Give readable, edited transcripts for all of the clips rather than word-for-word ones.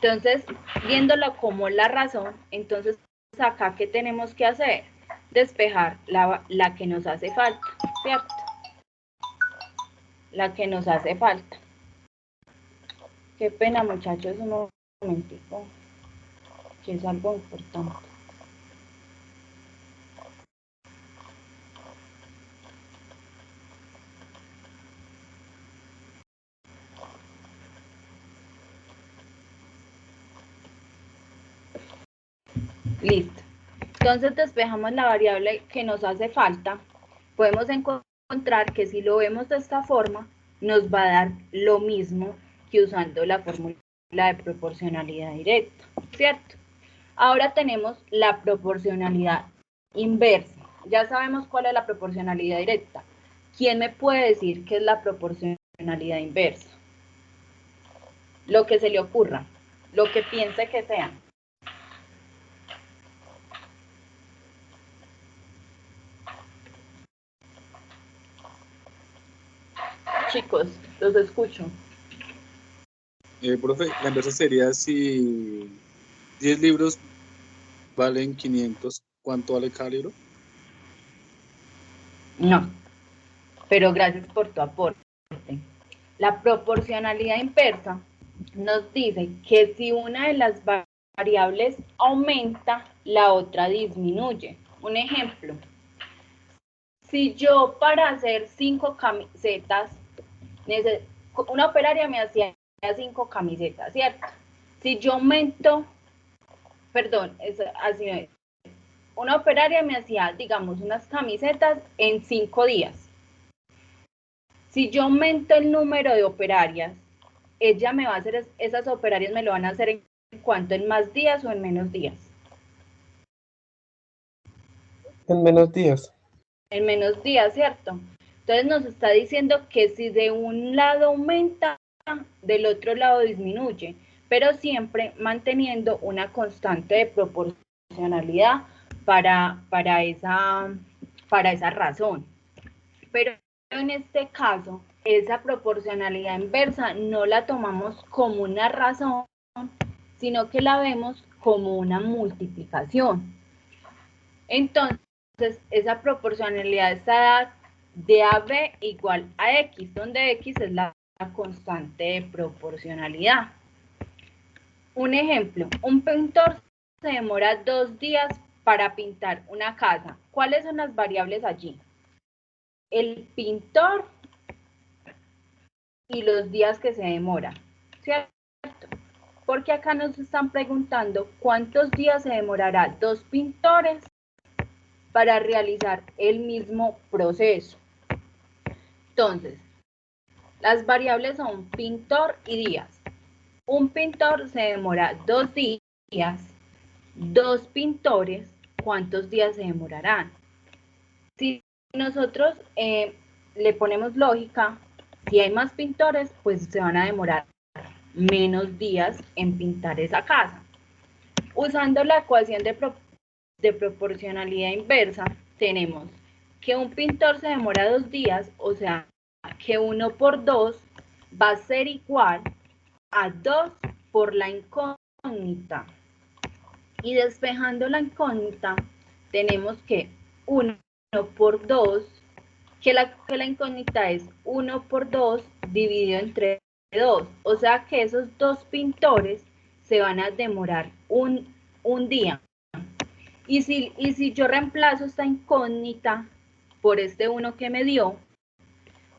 Entonces, viéndolo como la razón, entonces acá, ¿qué tenemos que hacer? Despejar la que nos hace falta, ¿cierto? La que nos hace falta. Qué pena, muchachos, un momentico, que es algo importante. Listo. Entonces despejamos la variable que nos hace falta. Podemos encontrar que si lo vemos de esta forma, nos va a dar lo mismo que usando la fórmula de proporcionalidad directa, ¿cierto? Ahora tenemos la proporcionalidad inversa. Ya sabemos cuál es la proporcionalidad directa. ¿Quién me puede decir qué es la proporcionalidad inversa? Lo que se le ocurra, lo que piense que sea. Chicos, los escucho. Profe, la inversa sería si 10 libros valen 500, ¿cuánto vale cada libro? No, pero gracias por tu aporte. La proporcionalidad inversa nos dice que si una de las variables aumenta, la otra disminuye. Un ejemplo, si yo para hacer 5 camisetas, una operaria me hacía 5 camisetas, ¿cierto? Si yo aumento, perdón, así, una operaria me hacía, digamos, unas camisetas en 5 días. Si yo aumento el número de operarias, ella me va a hacer, esas operarias me lo van a hacer en cuánto, en más días o en menos días. En menos días. En menos días, ¿cierto? Entonces nos está diciendo que si de un lado aumenta, del otro lado disminuye, pero siempre manteniendo una constante de proporcionalidad para esa razón. Pero en este caso, esa proporcionalidad inversa no la tomamos como una razón, sino que la vemos como una multiplicación. Entonces, esa proporcionalidad está de AB igual a X, donde X es la constante de proporcionalidad. Un ejemplo, un pintor se demora 2 días para pintar una casa. ¿Cuáles son las variables allí? El pintor y los días que se demora, ¿cierto? Porque acá nos están preguntando cuántos días se demorará 2 pintores para realizar el mismo proceso. Entonces, las variables son pintor y días. Un pintor se demora 2 días, 2 pintores, ¿cuántos días se demorarán? Si nosotros le ponemos lógica, si hay más pintores, pues se van a demorar menos días en pintar esa casa. Usando la ecuación de proporcionalidad inversa, tenemos que un pintor se demora 2 días, o sea, que 1 por 2 va a ser igual a 2 por la incógnita. Y despejando la incógnita, tenemos que 1 por 2, que la incógnita es 1 por 2 dividido entre 2. O sea que esos 2 pintores se van a demorar un día. Y si yo reemplazo esta incógnita por este 1 que me dio,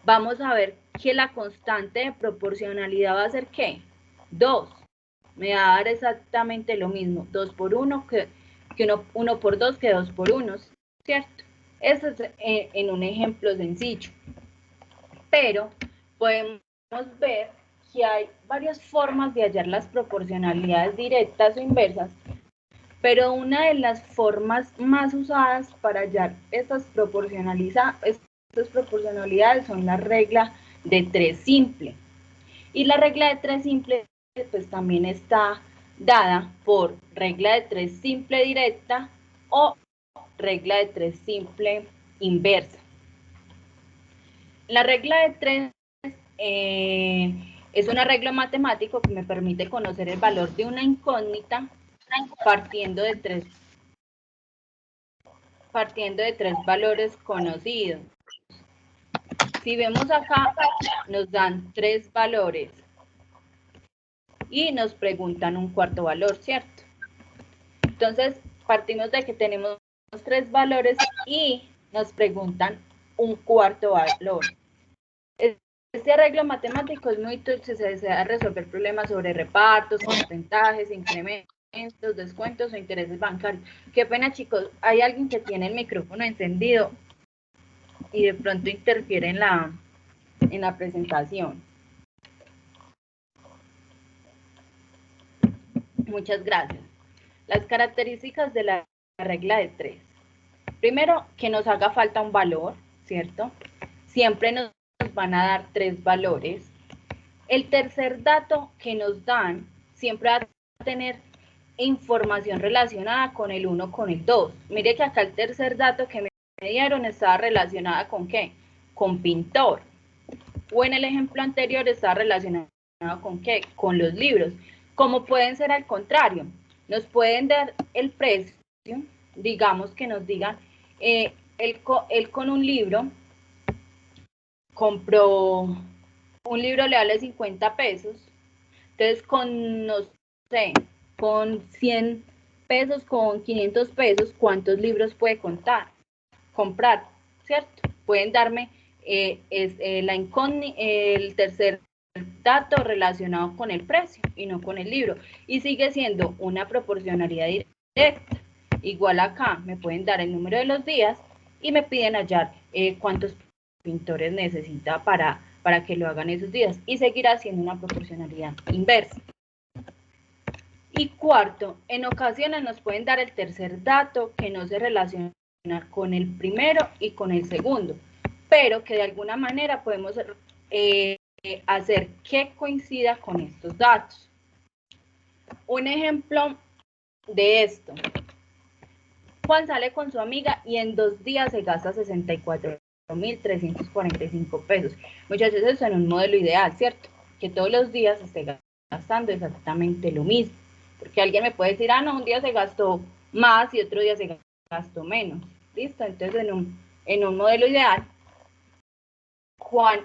vamos a ver que la constante de proporcionalidad va a ser ¿qué? 2. Me va a dar exactamente lo mismo. 2 por 1 que 1 por 2 que 2 por 1, ¿cierto? Eso es en un ejemplo sencillo. Pero podemos ver que hay varias formas de hallar las proporcionalidades directas o inversas, pero una de las formas más usadas para hallar estas proporcionalidades son la regla de 3 simple. Y la regla de 3 simple pues también está dada por regla de 3 simple directa o regla de 3 simple inversa. La regla de 3 Es un arreglo matemático que me permite conocer el valor de una incógnita partiendo de tres valores conocidos. Si vemos acá, nos dan 3 valores y nos preguntan un cuarto valor, ¿cierto? Entonces, partimos de que tenemos 3 valores y nos preguntan un cuarto valor. Este arreglo matemático es muy útil si se desea resolver problemas sobre repartos, porcentajes, incrementos, descuentos o intereses bancarios. Qué pena, chicos, hay alguien que tiene el micrófono encendido y de pronto interfiere en la presentación. Muchas gracias. Las características de la regla de 3. Primero, que nos haga falta un valor, ¿cierto? Siempre nos van a dar 3 valores. El tercer dato que nos dan siempre va a tener información relacionada con el 1, con el 2. Mire que acá el tercer dato que me dieron estaba relacionada con ¿qué? Con pintor. O en el ejemplo anterior estaba relacionado con ¿qué? Con los libros. Como pueden ser al contrario, nos pueden dar el precio, digamos que nos digan, él con un libro compró un libro, le vale 50 pesos, entonces con, no sé, con 100 pesos, con 500 pesos, ¿cuántos libros puede comprar, ¿cierto? Pueden darme el tercer dato relacionado con el precio y no con el libro, y sigue siendo una proporcionalidad directa. Igual acá me pueden dar el número de los días y me piden hallar cuántos pintores necesita para que lo hagan esos días, y seguirá siendo una proporcionalidad inversa. Y cuarto, en ocasiones nos pueden dar el tercer dato que no se relaciona con el primero y con el segundo, pero que de alguna manera podemos hacer que coincida con estos datos. Un ejemplo de esto: Juan sale con su amiga y en 2 días se gasta 64.345 pesos. Muchachos, eso es un modelo ideal, ¿cierto? Que todos los días se esté gastando exactamente lo mismo. Porque alguien me puede decir, un día se gastó más y otro día se gastó menos. ¿Listo? Entonces, en un modelo ideal, Juan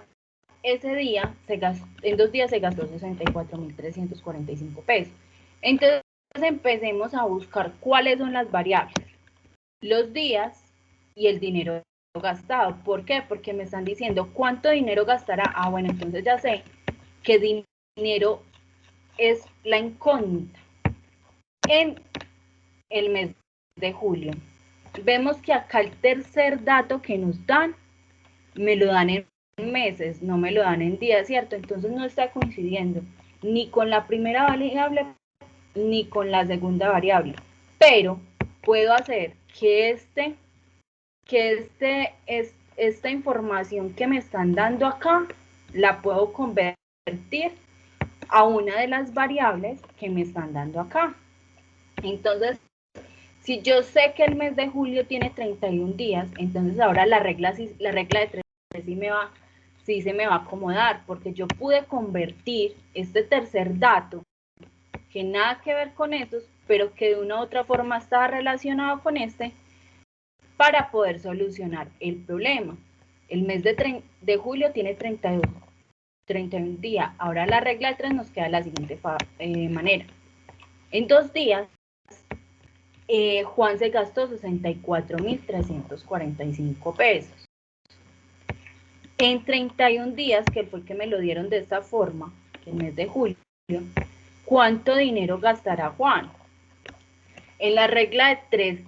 ese día, en 2 días se gastó 64.345 pesos. Entonces, empecemos a buscar cuáles son las variables, los días y el dinero gastado. ¿Por qué? Porque me están diciendo cuánto dinero gastará. Bueno, entonces ya sé que dinero es la incógnita. En el mes de julio, vemos que acá el tercer dato que nos dan, me lo dan en meses, no me lo dan en días, ¿cierto? Entonces no está coincidiendo ni con la primera variable ni con la segunda variable, pero puedo hacer que esta información que me están dando acá la puedo convertir a una de las variables que me están dando acá. Entonces, si yo sé que el mes de julio tiene 31 días, entonces ahora la regla de 3 sí se me va a acomodar, porque yo pude convertir este tercer dato, que nada que ver con esos, pero que de una u otra forma está relacionado con este, para poder solucionar el problema. El mes de julio tiene 31 días. Ahora la regla de 3 nos queda de la siguiente manera. En 2 días, Juan se gastó 64.345 pesos. En 31 días, que fue el que me lo dieron de esta forma, el mes de julio, ¿cuánto dinero gastará Juan? En la regla de 3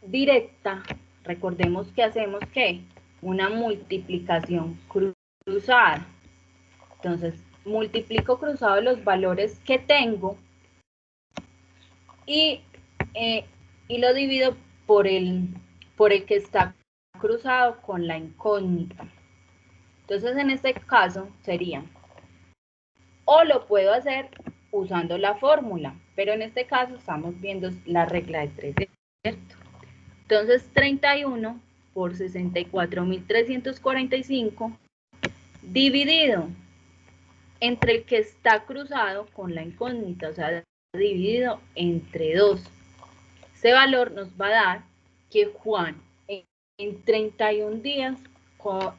directa, recordemos que hacemos ¿qué? Una multiplicación cruzada. Entonces, multiplico cruzado los valores que tengo y lo divido por el que está cruzado con la incógnita. Entonces, en este caso sería, o lo puedo hacer usando la fórmula, pero en este caso estamos viendo la regla de 3, ¿cierto? Entonces, 31 por 64.345 dividido entre el que está cruzado con la incógnita, o sea, dividido entre 2. Ese valor nos va a dar que Juan en 31 días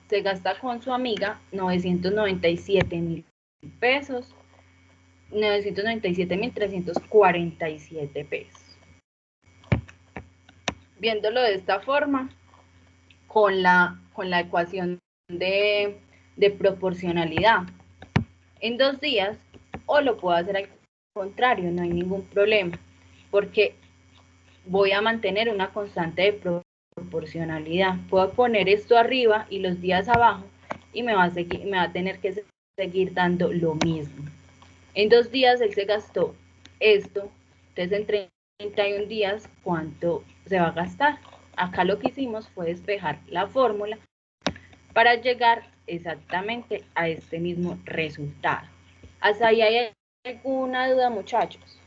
se gasta con su amiga 997.000 pesos, 997.347 pesos. Viéndolo de esta forma, con la ecuación de proporcionalidad, en 2 días, o lo puedo hacer al contrario, no hay ningún problema, porque voy a mantener una constante de proporcionalidad. Puedo poner esto arriba y los días abajo y me va a tener que seguir dando lo mismo. En 2 días él se gastó esto, entonces en 31 días, ¿cuánto se va a gastar? Acá lo que hicimos fue despejar la fórmula para llegar exactamente a este mismo resultado. ¿Hasta ahí hay alguna duda, muchachos?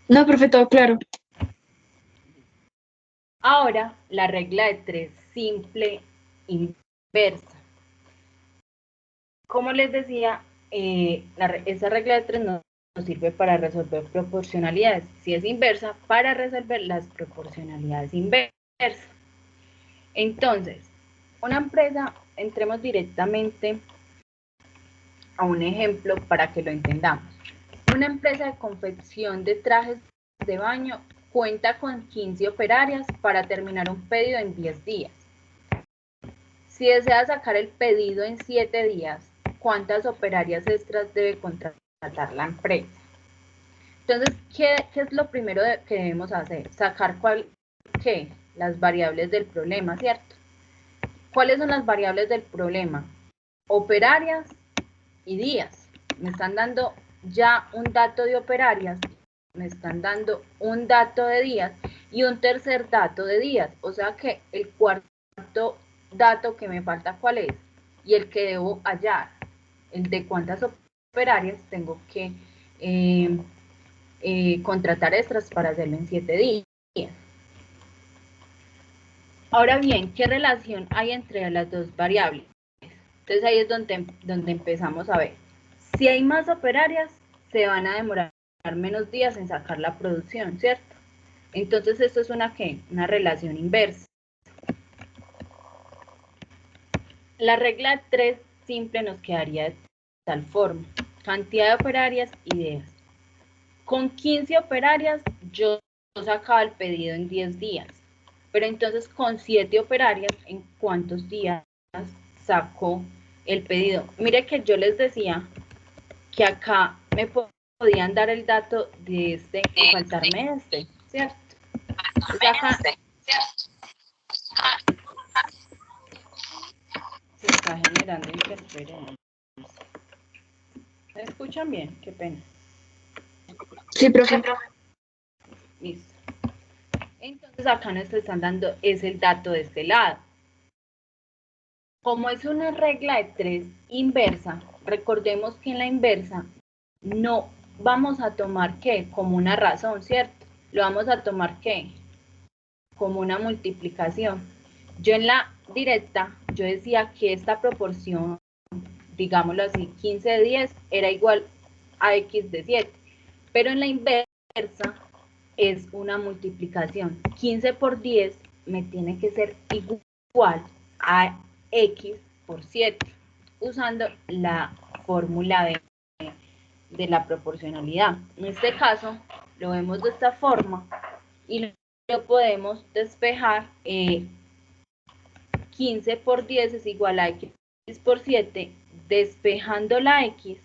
No, profe, todo claro. Ahora, la regla de 3 simple inversa. Como les decía, esa regla de 3 nos sirve para resolver proporcionalidades. Si es inversa, para resolver las proporcionalidades inversas. Entonces, una empresa, entremos directamente a un ejemplo para que lo entendamos. Una empresa de confección de trajes de baño cuenta con 15 operarias para terminar un pedido en 10 días. Si desea sacar el pedido en 7 días, ¿cuántas operarias extras debe contratar la empresa? Entonces, ¿qué es lo primero que debemos hacer? Sacar las variables del problema, ¿cierto? ¿Cuáles son las variables del problema? Operarias y días. Me están dando ya un dato de operarias, me están dando un dato de días y un tercer dato de días. O sea que el cuarto dato que me falta, ¿cuál es? Y el que debo hallar, el de cuántas operarias tengo que contratar extras para hacerlo en 7 días. Ahora bien, ¿qué relación hay entre las dos variables? Entonces ahí es donde empezamos a ver. Si hay más operarias, se van a demorar menos días en sacar la producción, ¿cierto? Entonces esto es una relación inversa. La regla 3 simple nos quedaría de tal forma. Cantidad de operarias y días. Con 15 operarias yo sacaba el pedido en 10 días. Pero entonces con 7 operarias, ¿en cuántos días saco el pedido? Mire que yo les decía que acá me podían dar el dato de este y faltarme este, ¿cierto? Entonces acá se está generando interferencia. ¿Me escuchan bien? Qué pena. Sí, profe. Listo. Entonces acá nos están dando es el dato de este lado. Como es una regla de 3 inversa, recordemos que en la inversa no vamos a tomar ¿qué? Como una razón, ¿cierto? Lo vamos a tomar ¿qué? Como una multiplicación. Yo en la directa, yo decía que esta proporción, digámoslo así, 15 de 10 era igual a x de 7, pero en la inversa es una multiplicación. 15 por 10 me tiene que ser igual a x por 7, usando la fórmula de la proporcionalidad. En este caso, lo vemos de esta forma y lo podemos despejar. 15 por 10 es igual a x por 7. Despejando la x,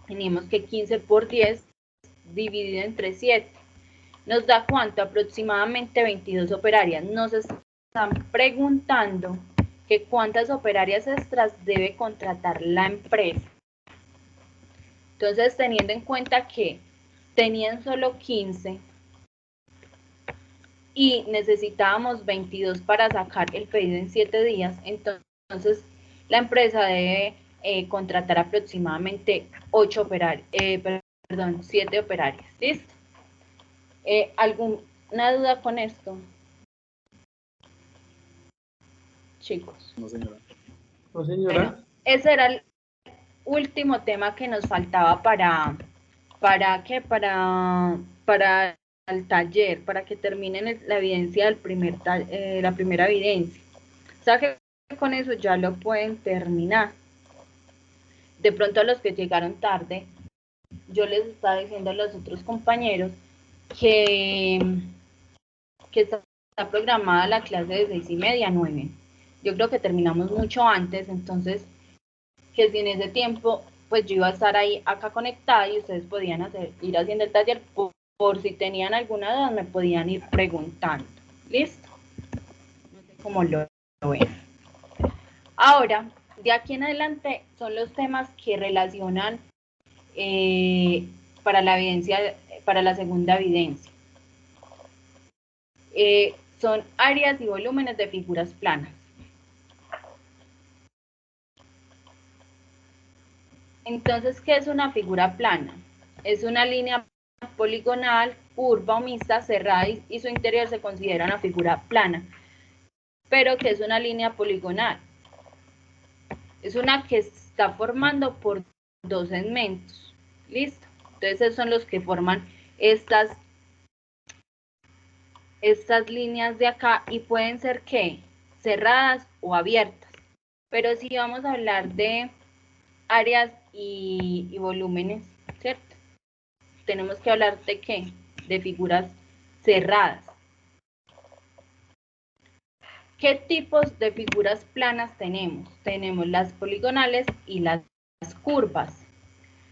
tenemos que 15 por 10 dividido entre 7 nos da cuánto, aproximadamente 22 operarias. Nos están preguntando que cuántas operarias extras debe contratar la empresa. Entonces, teniendo en cuenta que tenían solo 15 y necesitábamos 22 para sacar el pedido en 7 días, entonces la empresa debe contratar aproximadamente 7 operarias. ¿Listo? ¿Alguna duda con esto? Chicos. No, señora. No, señora. Bueno, ese era el último tema que nos faltaba para el taller, para que terminen la evidencia del la primera evidencia. O sea que con eso ya lo pueden terminar. De pronto a los que llegaron tarde, yo les estaba diciendo a los otros compañeros que está programada la clase de 6:30 a 9. Yo creo que terminamos mucho antes, entonces que si en ese tiempo pues yo iba a estar ahí acá conectada y ustedes podían ir haciendo el taller por si tenían alguna duda me podían ir preguntando. ¿Listo? No sé cómo lo ven. Ahora, de aquí en adelante son los temas que relacionan para la evidencia, para la segunda evidencia. Son áreas y volúmenes de figuras planas. Entonces, ¿qué es una figura plana? Es una línea poligonal, curva o mixta, cerrada y su interior se considera una figura plana. Pero ¿qué es una línea poligonal? Es una que está formando por dos segmentos. ¿Listo? Entonces, esos son los que forman estas líneas de acá y pueden ser ¿qué? Cerradas o abiertas. Pero si vamos a hablar de áreas y volúmenes, ¿cierto? Tenemos que hablar de ¿qué? De figuras cerradas. ¿Qué tipos de figuras planas tenemos? Tenemos las poligonales y las curvas.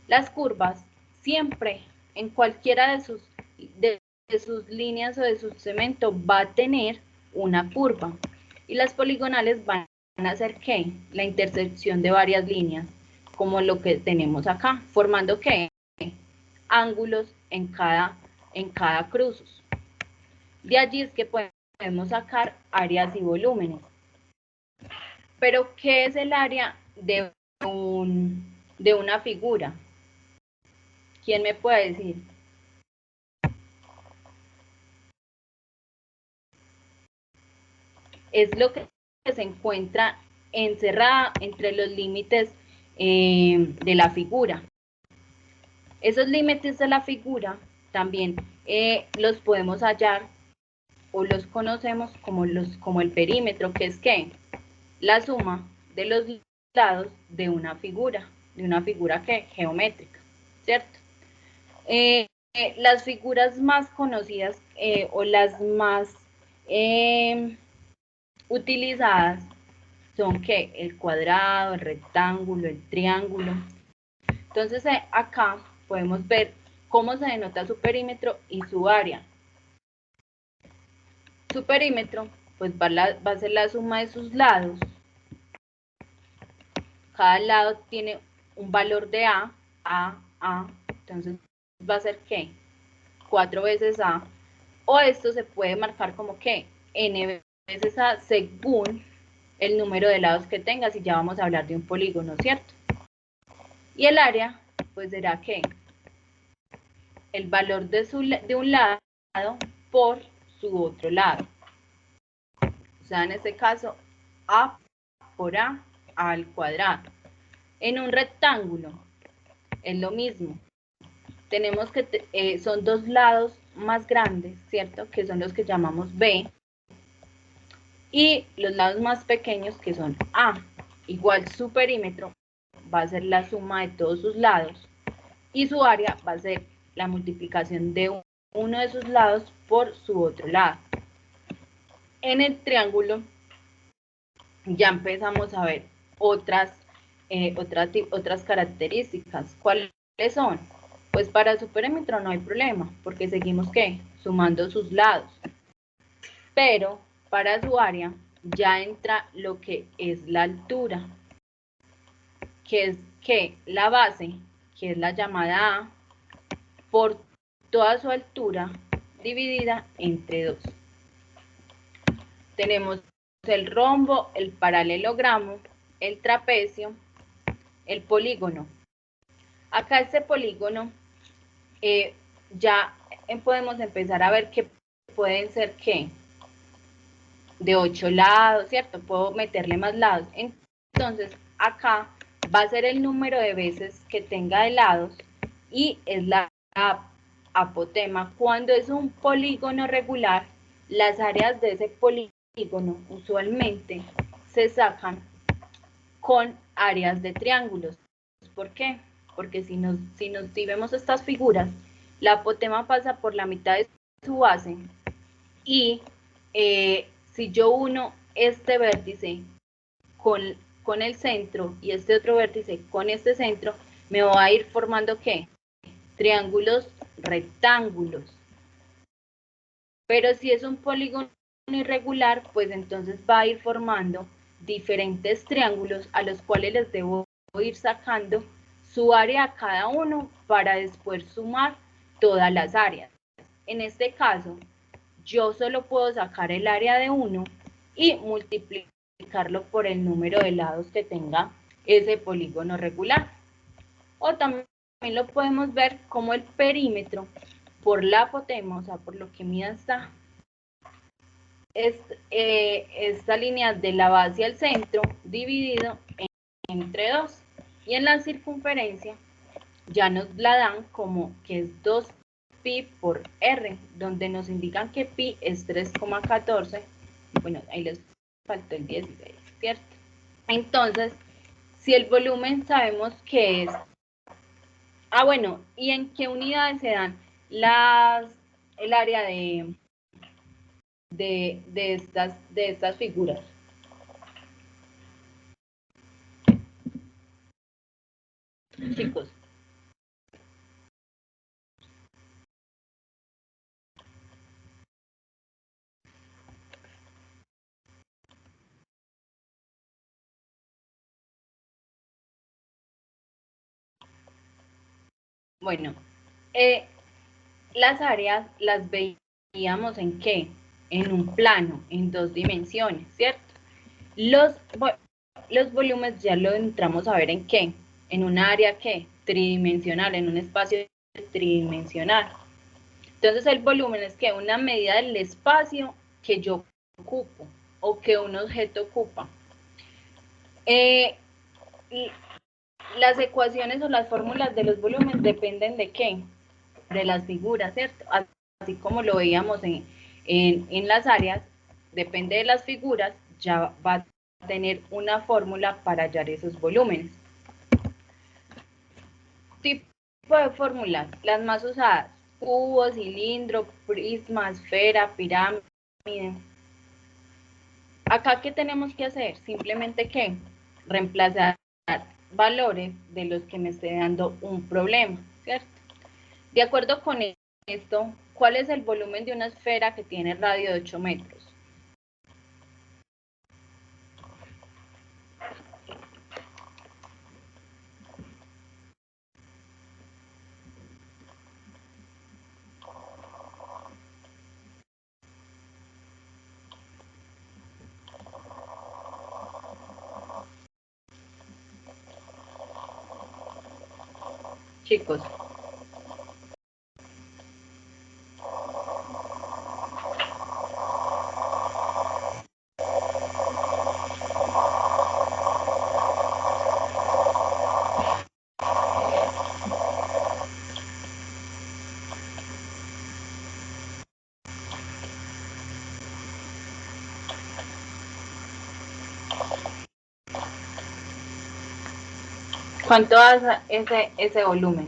Las curvas siempre, en cualquiera de sus líneas o de su segmento, va a tener una curva. Y las poligonales van a hacer ¿qué? La intersección de varias líneas, como lo que tenemos acá, formando ¿qué? Ángulos en cada cruzos. De allí es que podemos sacar áreas y volúmenes. Pero, ¿qué es el área de una figura? ¿Quién me puede decir? Es lo que se encuentra encerrada entre los límites de la figura. Esos límites de la figura también los podemos hallar o los conocemos como el perímetro, que es ¿qué? La suma de los lados de una figura ¿qué? Geométrica, ¿cierto? Las figuras más conocidas o las más utilizadas son ¿qué? El cuadrado, el rectángulo, el triángulo. Entonces acá podemos ver cómo se denota su perímetro y su área. Su perímetro pues va a ser la suma de sus lados. Cada lado tiene un valor de A, entonces va a ser ¿qué? 4 veces A, o esto se puede marcar como ¿qué? N veces A según el número de lados que tengas, y ya vamos a hablar de un polígono, ¿cierto? Y el área, pues será ¿qué? El valor de un lado por su otro lado. O sea, en este caso, A por A al cuadrado. En un rectángulo es lo mismo. Tenemos que, son dos lados más grandes, ¿cierto? Que son los que llamamos B. Y los lados más pequeños que son A. Igual su perímetro va a ser la suma de todos sus lados. Y su área va a ser la multiplicación de uno de sus lados por su otro lado. En el triángulo ya empezamos a ver otras características. ¿Cuáles son? Pues para su perímetro no hay problema, porque seguimos ¿qué? Sumando sus lados. Pero para su área ya entra lo que es la altura, que es que la base, que es la llamada A, por toda su altura dividida entre 2. Tenemos el rombo, el paralelogramo, el trapecio, el polígono. Acá este polígono ya podemos empezar a ver que pueden ser ¿qué? De 8 lados, ¿cierto? Puedo meterle más lados. Entonces, acá va a ser el número de veces que tenga de lados y es la apotema. Cuando es un polígono regular, las áreas de ese polígono usualmente se sacan con áreas de triángulos. ¿Por qué? Porque si vemos estas figuras, la apotema pasa por la mitad de su base y si yo uno este vértice con el centro y este otro vértice con este centro, me va a ir formando ¿qué? Triángulos rectángulos. Pero si es un polígono irregular, pues entonces va a ir formando diferentes triángulos a los cuales les debo ir sacando su área a cada uno para después sumar todas las áreas. En este caso, yo solo puedo sacar el área de uno y multiplicarlo por el número de lados que tenga ese polígono regular. O también lo podemos ver como el perímetro por la apotema, o sea, por lo que mida esta línea de la base al centro dividido entre 2. Y en la circunferencia ya nos la dan como que es 2pi por r, donde nos indican que pi es 3,14. Bueno, ahí les faltó el 16, ¿cierto? Entonces, si el volumen sabemos que es... bueno, ¿y en qué unidades se dan el área de estas figuras? Chicos. Bueno, las áreas las veíamos ¿en qué? En un plano, en 2 dimensiones, ¿cierto? Los volúmenes ya lo entramos a ver ¿en qué? En un área ¿qué? Tridimensional, en un espacio tridimensional. Entonces el volumen es que una medida del espacio que yo ocupo o que un objeto ocupa. Las ecuaciones o las fórmulas de los volúmenes dependen de ¿qué? De las figuras, ¿cierto? Así como lo veíamos en las áreas, depende de las figuras, ya va a tener una fórmula para hallar esos volúmenes. Tipo de fórmulas, las más usadas: cubo, cilindro, prisma, esfera, pirámide. Acá, ¿qué tenemos que hacer? Simplemente ¿qué? Reemplazar valores de los que me esté dando un problema, ¿cierto? De acuerdo con esto, ¿cuál es el volumen de una esfera que tiene radio de 8 metros? Chicos. ¿Cuánto hace ese volumen?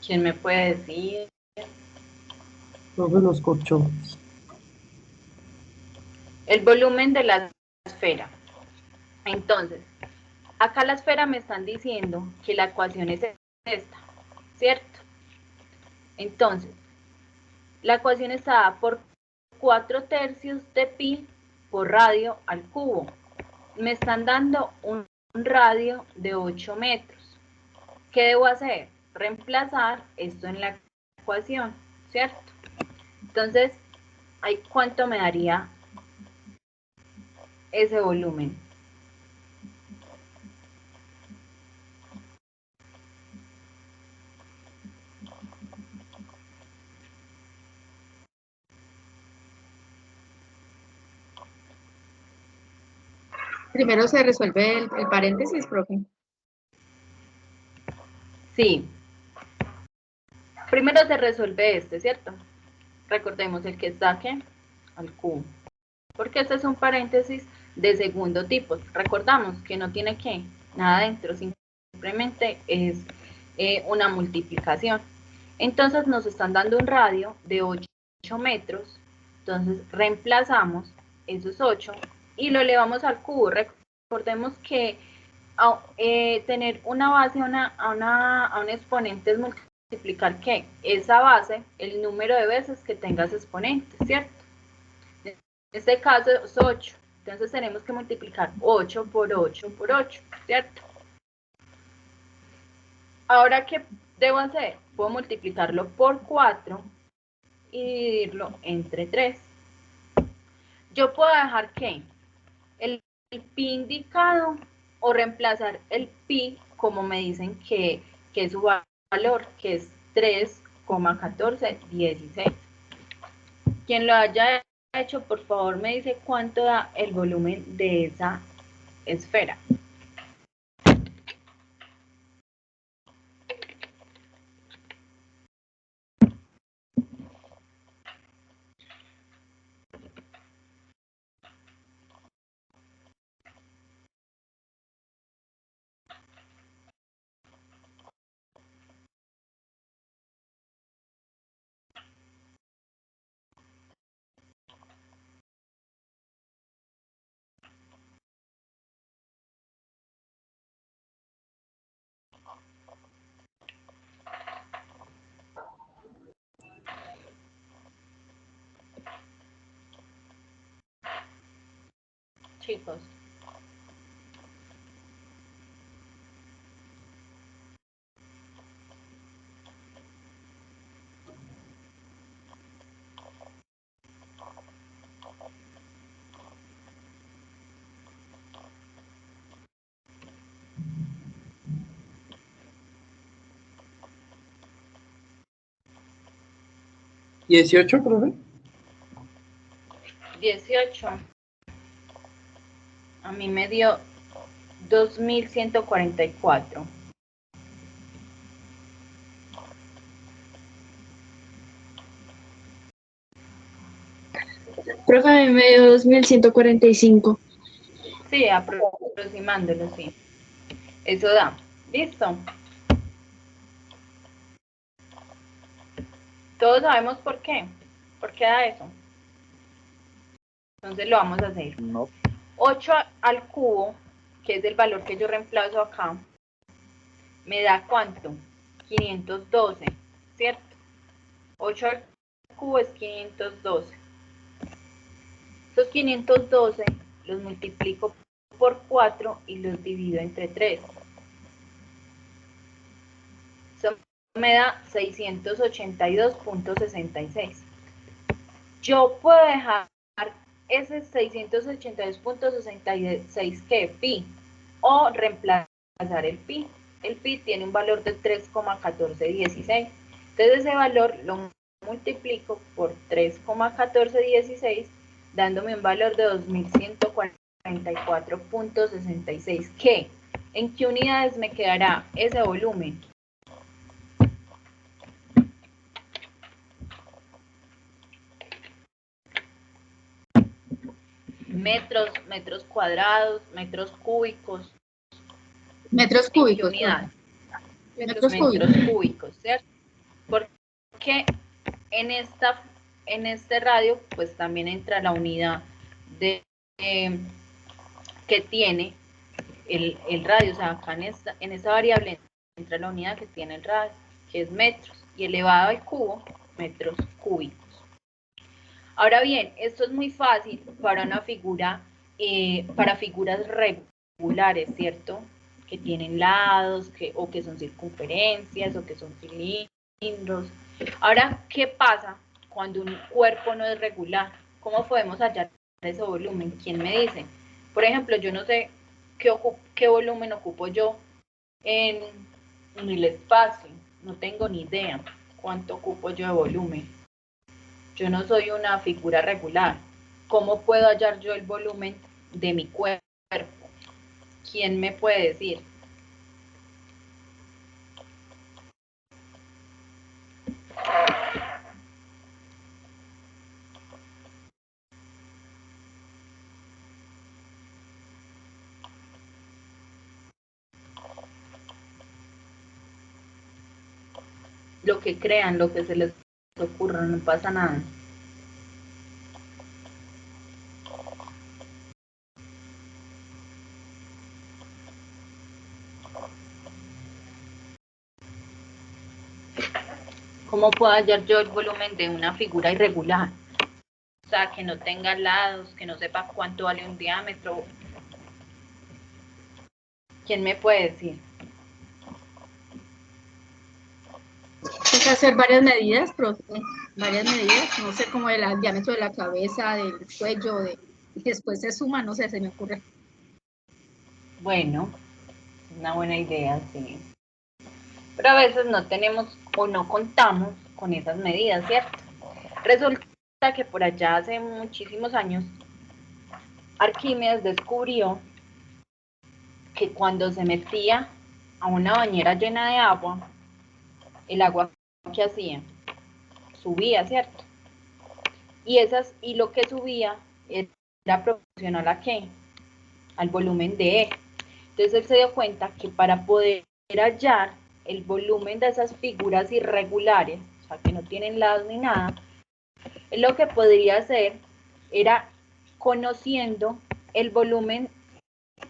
¿Quién me puede decir? Profe, los corchó. El volumen de la esfera. Entonces, acá la esfera me están diciendo que la ecuación es esta, ¿cierto? Entonces, la ecuación está dada por 4/3 de pi por radio al cubo. Me están dando un radio de 8 metros. ¿Qué debo hacer? Reemplazar esto en la ecuación, ¿cierto? Entonces, Ay, ¿cuánto me daría ese volumen? Primero se resuelve el paréntesis, profe. Sí. Primero se resuelve este, ¿cierto? Recordemos el que está aquí al cubo. Porque este es un paréntesis de segundo tipo. Recordamos que no tiene que nada dentro, simplemente es una multiplicación. Entonces nos están dando un radio de 8 metros. Entonces reemplazamos esos 8 y lo elevamos al cubo. Recordemos que tener una base a un exponente es multiplicar ¿qué? Esa base, el número de veces que tengas exponentes, ¿cierto? En este caso es 8. Entonces tenemos que multiplicar 8 por 8 por 8, ¿cierto? Ahora, ¿qué debo hacer? Puedo multiplicarlo por 4 y dividirlo entre 3. Yo puedo dejar ¿qué? El pi indicado o reemplazar el pi como me dicen que es su valor, que es 3,1416. Quien lo haya hecho, por favor, me dice cuánto da el volumen de esa esfera. Chicos. ¿18, profe? 18. A mí me dio 2144. Profe, a mí me dio 2145. Sí, aproximándolo, sí. Eso da. ¿Listo? Todos sabemos por qué. ¿Por qué da eso? Entonces lo vamos a hacer. No. 8 al cubo, que es el valor que yo reemplazo acá, me da ¿cuánto? 512, ¿cierto? 8 al cubo es 512. Estos 512 los multiplico por 4 y los divido entre 3. Eso me da 682.66. Yo puedo dejar ese 682.66 que pi o reemplazar el pi. El pi tiene un valor de 3,1416. Entonces ese valor lo multiplico por 3,1416, dándome un valor de 2144.66. ¿Qué? ¿En qué unidades me quedará ese volumen? Metros, metros cuadrados, metros cúbicos. Metros ¿En qué cúbicos. unidad? Metros Metros cúbicos. cúbicos, ¿cierto? Porque en este radio, pues también entra la unidad de que tiene el radio, o sea, acá en esta variable entra la unidad que tiene el radio, que es metros, y elevado al cubo, metros cúbicos. Ahora bien, esto es muy fácil para una figura, para figuras regulares, ¿cierto? Que tienen lados, o que son circunferencias, o que son cilindros. Ahora, ¿qué pasa cuando un cuerpo no es regular? ¿Cómo podemos hallar ese volumen? ¿Quién me dice? Por ejemplo, yo no sé qué volumen ocupo yo en el espacio. No tengo ni idea cuánto ocupo yo de volumen. Yo no soy una figura regular. ¿Cómo puedo hallar yo el volumen de mi cuerpo? ¿Quién me puede decir? Lo que crean, lo que se les ocurra, no pasa nada. ¿Cómo puedo hallar yo el volumen de una figura irregular? O sea, que no tenga lados, que no sepa cuánto vale un diámetro. ¿Quién me puede decir? Hay que hacer varias medidas, profe, varias medidas, no sé, como el diámetro de la cabeza, del cuello, y después se suma, no sé, se me ocurre. Bueno, una buena idea, sí. Pero a veces no tenemos o no contamos con esas medidas, ¿cierto? Resulta que por allá hace muchísimos años, Arquímedes descubrió que cuando se metía a una bañera llena de agua, el agua que hacía subía, ¿cierto? Y lo que subía era proporcional a ¿qué? Al volumen de E. Entonces él se dio cuenta que para poder hallar el volumen de esas figuras irregulares, o sea, que no tienen lados ni nada, él lo que podría hacer era conociendo el volumen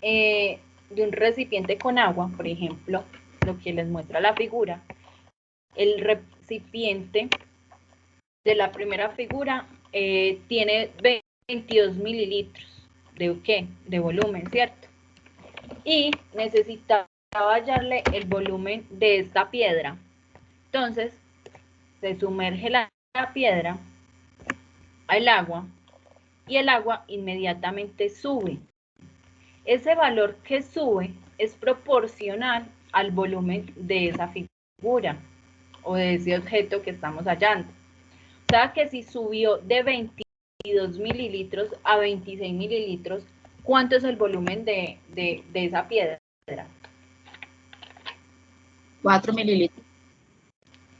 de un recipiente con agua, por ejemplo, lo que les muestra la figura, el recipiente de la primera figura tiene 22 mililitros de ¿qué? De volumen, ¿cierto? Y necesitaba hallarle el volumen de esta piedra. Entonces, se sumerge la piedra al agua y el agua inmediatamente sube. Ese valor que sube es proporcional al volumen de esa figura o de ese objeto que estamos hallando. O sea que si subió de 22 mililitros a 26 mililitros, ¿cuánto es el volumen de esa piedra? 4 mililitros.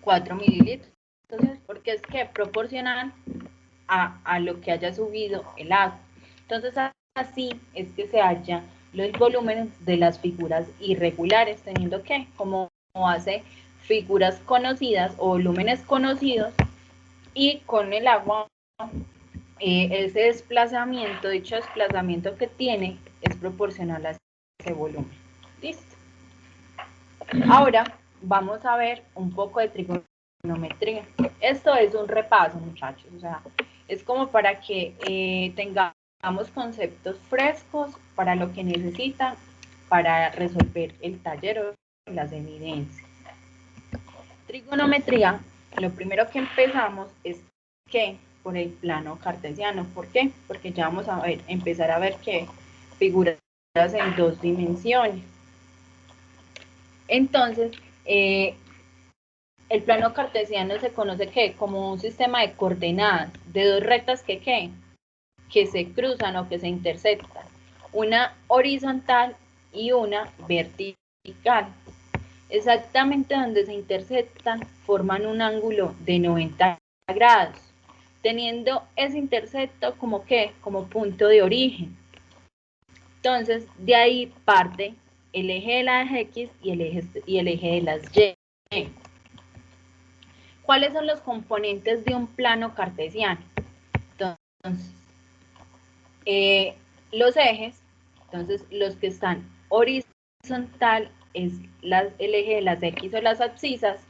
4 mililitros. Entonces, porque es que proporcional a lo que haya subido el agua. Entonces, así es que se hallan los volúmenes de las figuras irregulares, teniendo que, como hace figuras conocidas o volúmenes conocidos, y con el agua, ese desplazamiento, dicho desplazamiento que tiene, es proporcional a ese volumen. ¿Listo? Ahora vamos a ver un poco de trigonometría. Esto es un repaso, muchachos, o sea, es como para que tengamos conceptos frescos para lo que necesitan para resolver el taller o las evidencias. Trigonometría, lo primero que empezamos es que por el plano cartesiano. ¿Por qué? Porque ya vamos a empezar a ver que figuras en 2 dimensiones. Entonces, el plano cartesiano se conoce ¿qué? Como un sistema de coordenadas de dos rectas que se cruzan o que se intersectan, una horizontal y una vertical. Exactamente donde se intersectan forman un ángulo de 90 grados, teniendo ese intersecto como ¿qué? Como punto de origen. Entonces, de ahí parte el eje de las X y el eje de las Y. ¿Cuáles son los componentes de un plano cartesiano? Entonces, los ejes, entonces los que están horizontal es el eje de las X o las abscisas,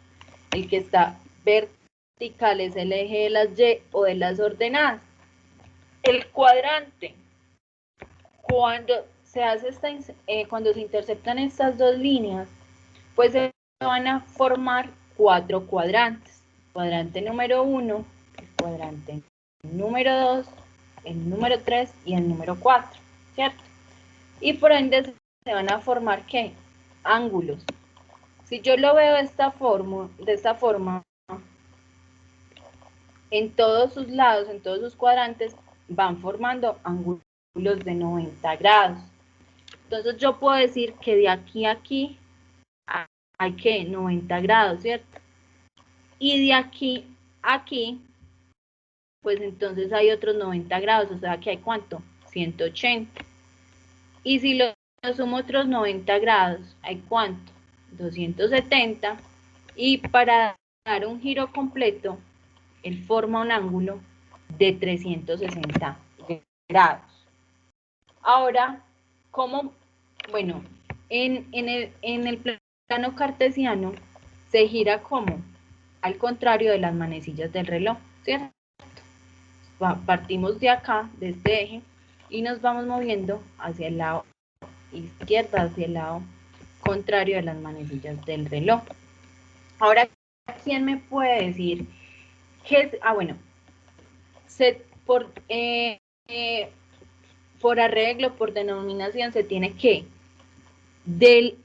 el que está vertical es el eje de las Y o de las ordenadas. El cuadrante, cuando se hace cuando se interceptan estas dos líneas, pues se van a formar 4 cuadrantes. Cuadrante número 1, cuadrante número 2, el número 3 y el número 4, ¿cierto? Y por ende se van a formar, ¿qué? Ángulos. Si yo lo veo de esta forma, en todos sus lados, en todos sus cuadrantes, van formando ángulos de 90 grados. Entonces yo puedo decir que de aquí a aquí hay que 90 grados, ¿cierto? Y de aquí a aquí, pues entonces hay otros 90 grados, o sea que hay ¿cuánto? 180. Y si lo sumo otros 90 grados, ¿hay cuánto? 270. Y para dar un giro completo, él forma un ángulo de 360 grados. Ahora, ¿cómo? Bueno, en el plano cartesiano se gira como al contrario de las manecillas del reloj, ¿cierto? Partimos de acá, de este eje, y nos vamos moviendo hacia el lado izquierdo, hacia el lado contrario de las manecillas del reloj. Ahora, ¿quién me puede decir qué es? Ah, bueno, por arreglo, por denominación, se tiene que del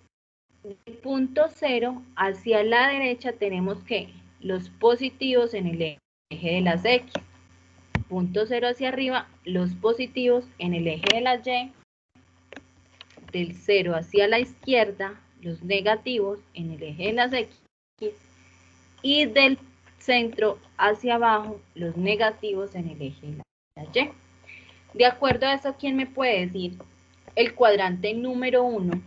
punto 0 hacia la derecha tenemos que los positivos en el eje de las X, punto 0 hacia arriba, los positivos en el eje de las Y, del 0 hacia la izquierda, los negativos en el eje de las X, y del centro hacia abajo, los negativos en el eje de las Y. De acuerdo a eso, ¿quién me puede decir el cuadrante número 1?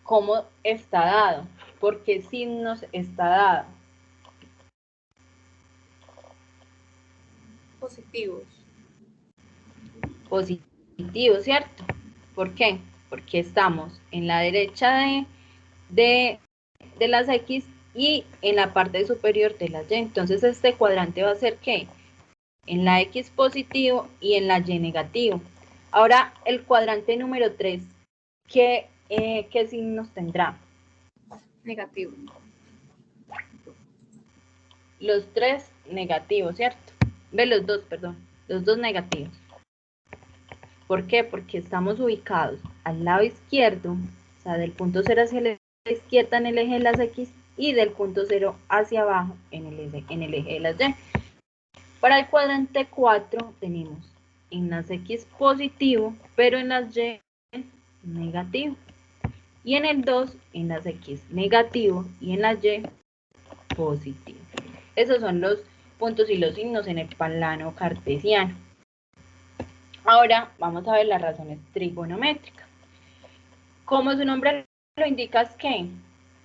¿Cómo está dado? ¿Por qué signos está dado? Positivos. Positivo, ¿cierto? ¿Por qué? Porque estamos en la derecha de las X y en la parte superior de las Y. Entonces este cuadrante va a ser ¿qué? En la X positivo y en la Y negativo. Ahora el cuadrante número 3, ¿qué signos tendrá? Negativo. Los 3 negativos, ¿cierto? Los dos negativos. ¿Por qué? Porque estamos ubicados al lado izquierdo, o sea, del punto 0 hacia la izquierda en el eje de las X y del punto 0 hacia abajo en el eje de las Y. Para el cuadrante 4 tenemos en las X positivo, pero en las Y negativo. Y en el 2 en las X negativo y en las Y positivo. Esos son los puntos y los signos en el plano cartesiano. Ahora vamos a ver las razones trigonométricas. Como su nombre lo indica, es que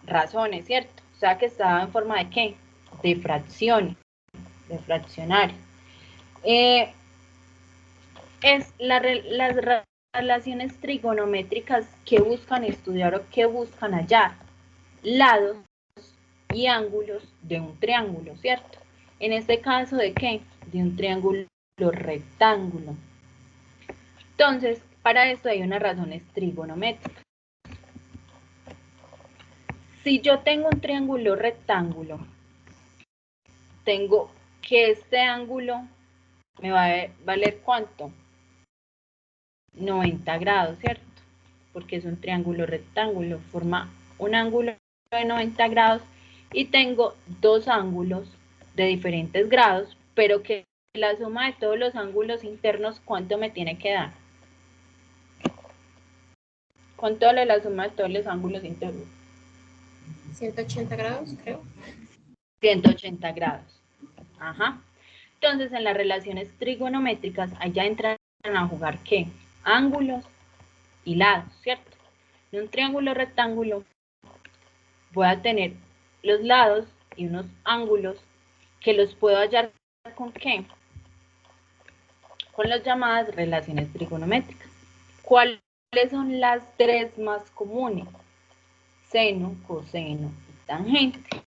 razones, ¿cierto? O sea que está en forma de ¿qué? De fracciones, de fraccionarios. Es las relaciones trigonométricas que buscan estudiar o que buscan hallar lados y ángulos de un triángulo, ¿cierto? En este caso, ¿de qué? De un triángulo rectángulo. Entonces, para esto hay unas razones trigonométricas. Si yo tengo un triángulo rectángulo, tengo que este ángulo me va a valer ¿cuánto? 90 grados, ¿cierto? Porque es un triángulo rectángulo, forma un ángulo de 90 grados y tengo dos ángulos de diferentes grados, pero que la suma de todos los ángulos internos, ¿cuánto me tiene que dar? ¿Cuánto vale la suma de todos los ángulos internos? 180 grados, creo. 180 grados. Ajá. Entonces, en las relaciones trigonométricas, allá entran a jugar ¿qué? Ángulos y lados, ¿cierto? En un triángulo rectángulo voy a tener los lados y unos ángulos que los puedo hallar ¿con qué? Con las llamadas relaciones trigonométricas. ¿Cuáles son las tres más comunes? Seno, coseno y tangente.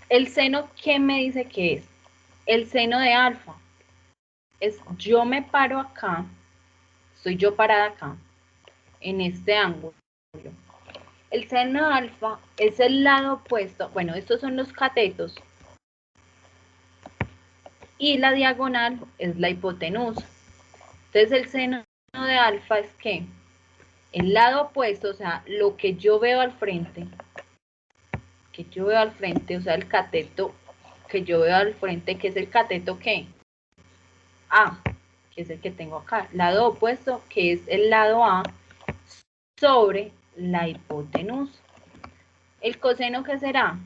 El seno, ¿qué me dice que es? El seno de alfa es yo me paro acá, soy yo parada acá, en este ángulo. El seno de alfa es el lado opuesto, bueno, estos son los catetos. y la diagonal es la hipotenusa. Entonces el seno de alfa es ¿qué? El lado opuesto, o sea, lo que yo veo al frente, o sea, el cateto que yo veo al frente, que es el cateto ¿qué? A, que es el que tengo acá. Lado opuesto, que es el lado A, sobre la hipotenusa. ¿El coseno qué será?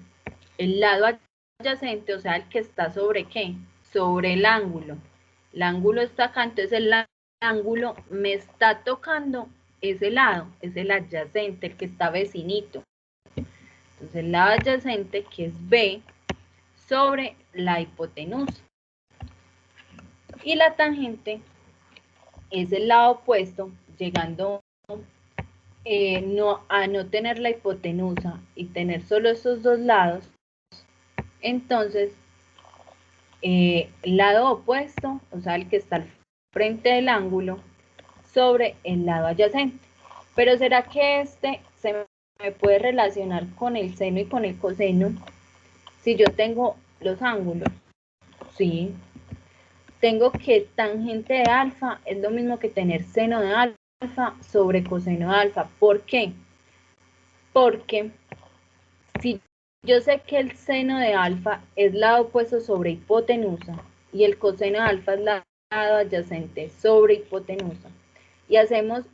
El lado adyacente, o sea, el que está sobre ¿qué? Sobre el ángulo. El ángulo está acá, entonces el ángulo me está tocando ese lado, es el adyacente, el que está vecinito. Entonces el lado adyacente, que es B, sobre la hipotenusa. Y la tangente es el lado opuesto, llegando a no tener la hipotenusa y tener solo esos dos lados. Entonces, lado opuesto, o sea, el que está al frente del ángulo, sobre el lado adyacente. Pero ¿será que este se me puede relacionar con el seno y con el coseno si yo tengo los ángulos? Sí. Tengo que tangente de alfa es lo mismo que tener seno de alfa sobre coseno de alfa. ¿Por qué? Porque si yo sé que el seno de alfa es lado opuesto sobre hipotenusa y el coseno de alfa es lado adyacente sobre hipotenusa, y hacemos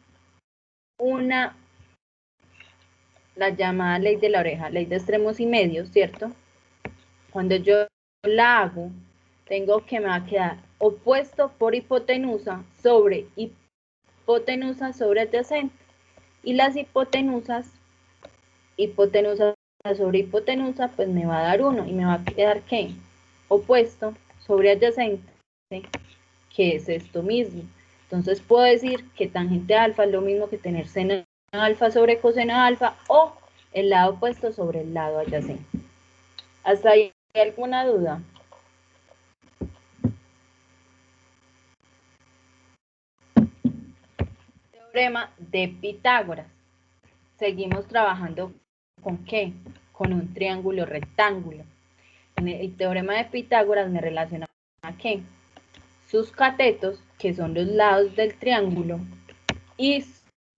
la llamada ley de la oreja, ley de extremos y medios, ¿cierto? Cuando yo la hago, tengo que me va a quedar opuesto por hipotenusa sobre adyacente, y las hipotenusas sobre hipotenusa, pues me va a dar 1 y me va a quedar ¿qué? Opuesto sobre adyacente, que es esto mismo. Entonces puedo decir que tangente de alfa es lo mismo que tener seno de alfa sobre coseno de alfa, o el lado opuesto sobre el lado adyacente. ¿Hasta ahí hay alguna duda? Teorema de Pitágoras. Seguimos trabajando ¿con qué? Con un triángulo rectángulo. En el teorema de Pitágoras me relaciona a ¿qué? Sus catetos, que son los lados del triángulo, y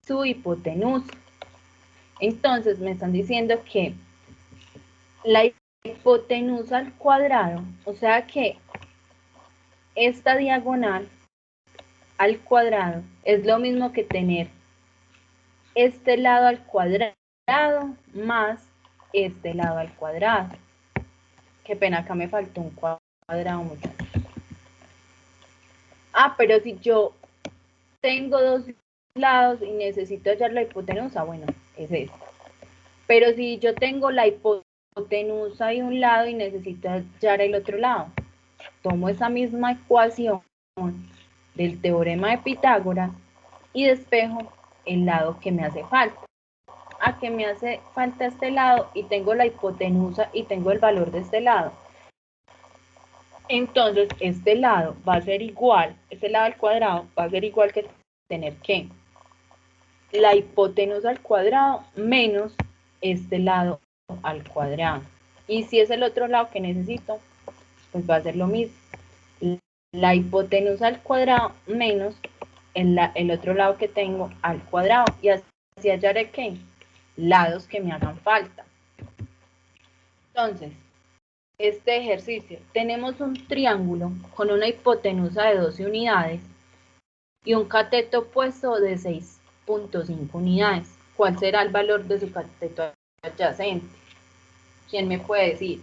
su hipotenusa. Entonces me están diciendo que la hipotenusa al cuadrado, o sea que esta diagonal al cuadrado es lo mismo que tener este lado al cuadrado más este lado al cuadrado. Qué pena, acá me faltó un cuadrado, muchachos. Pero si yo tengo dos lados y necesito hallar la hipotenusa, bueno, es esto. Pero si yo tengo la hipotenusa de un lado y necesito hallar el otro lado, tomo esa misma ecuación del teorema de Pitágoras y despejo el lado que me hace falta. Que me hace falta este lado y tengo la hipotenusa y tengo el valor de este lado. Entonces, este lado va a ser igual, este lado al cuadrado va a ser igual que tener que la hipotenusa al cuadrado menos este lado al cuadrado. Y si es el otro lado que necesito, pues va a ser lo mismo. La hipotenusa al cuadrado menos el otro lado que tengo al cuadrado. Y así hallaré ¿qué? Lados que me hagan falta. Entonces, este ejercicio, tenemos un triángulo con una hipotenusa de 12 unidades y un cateto opuesto de 6.5 unidades. ¿Cuál será el valor de su cateto adyacente? ¿Quién me puede decir?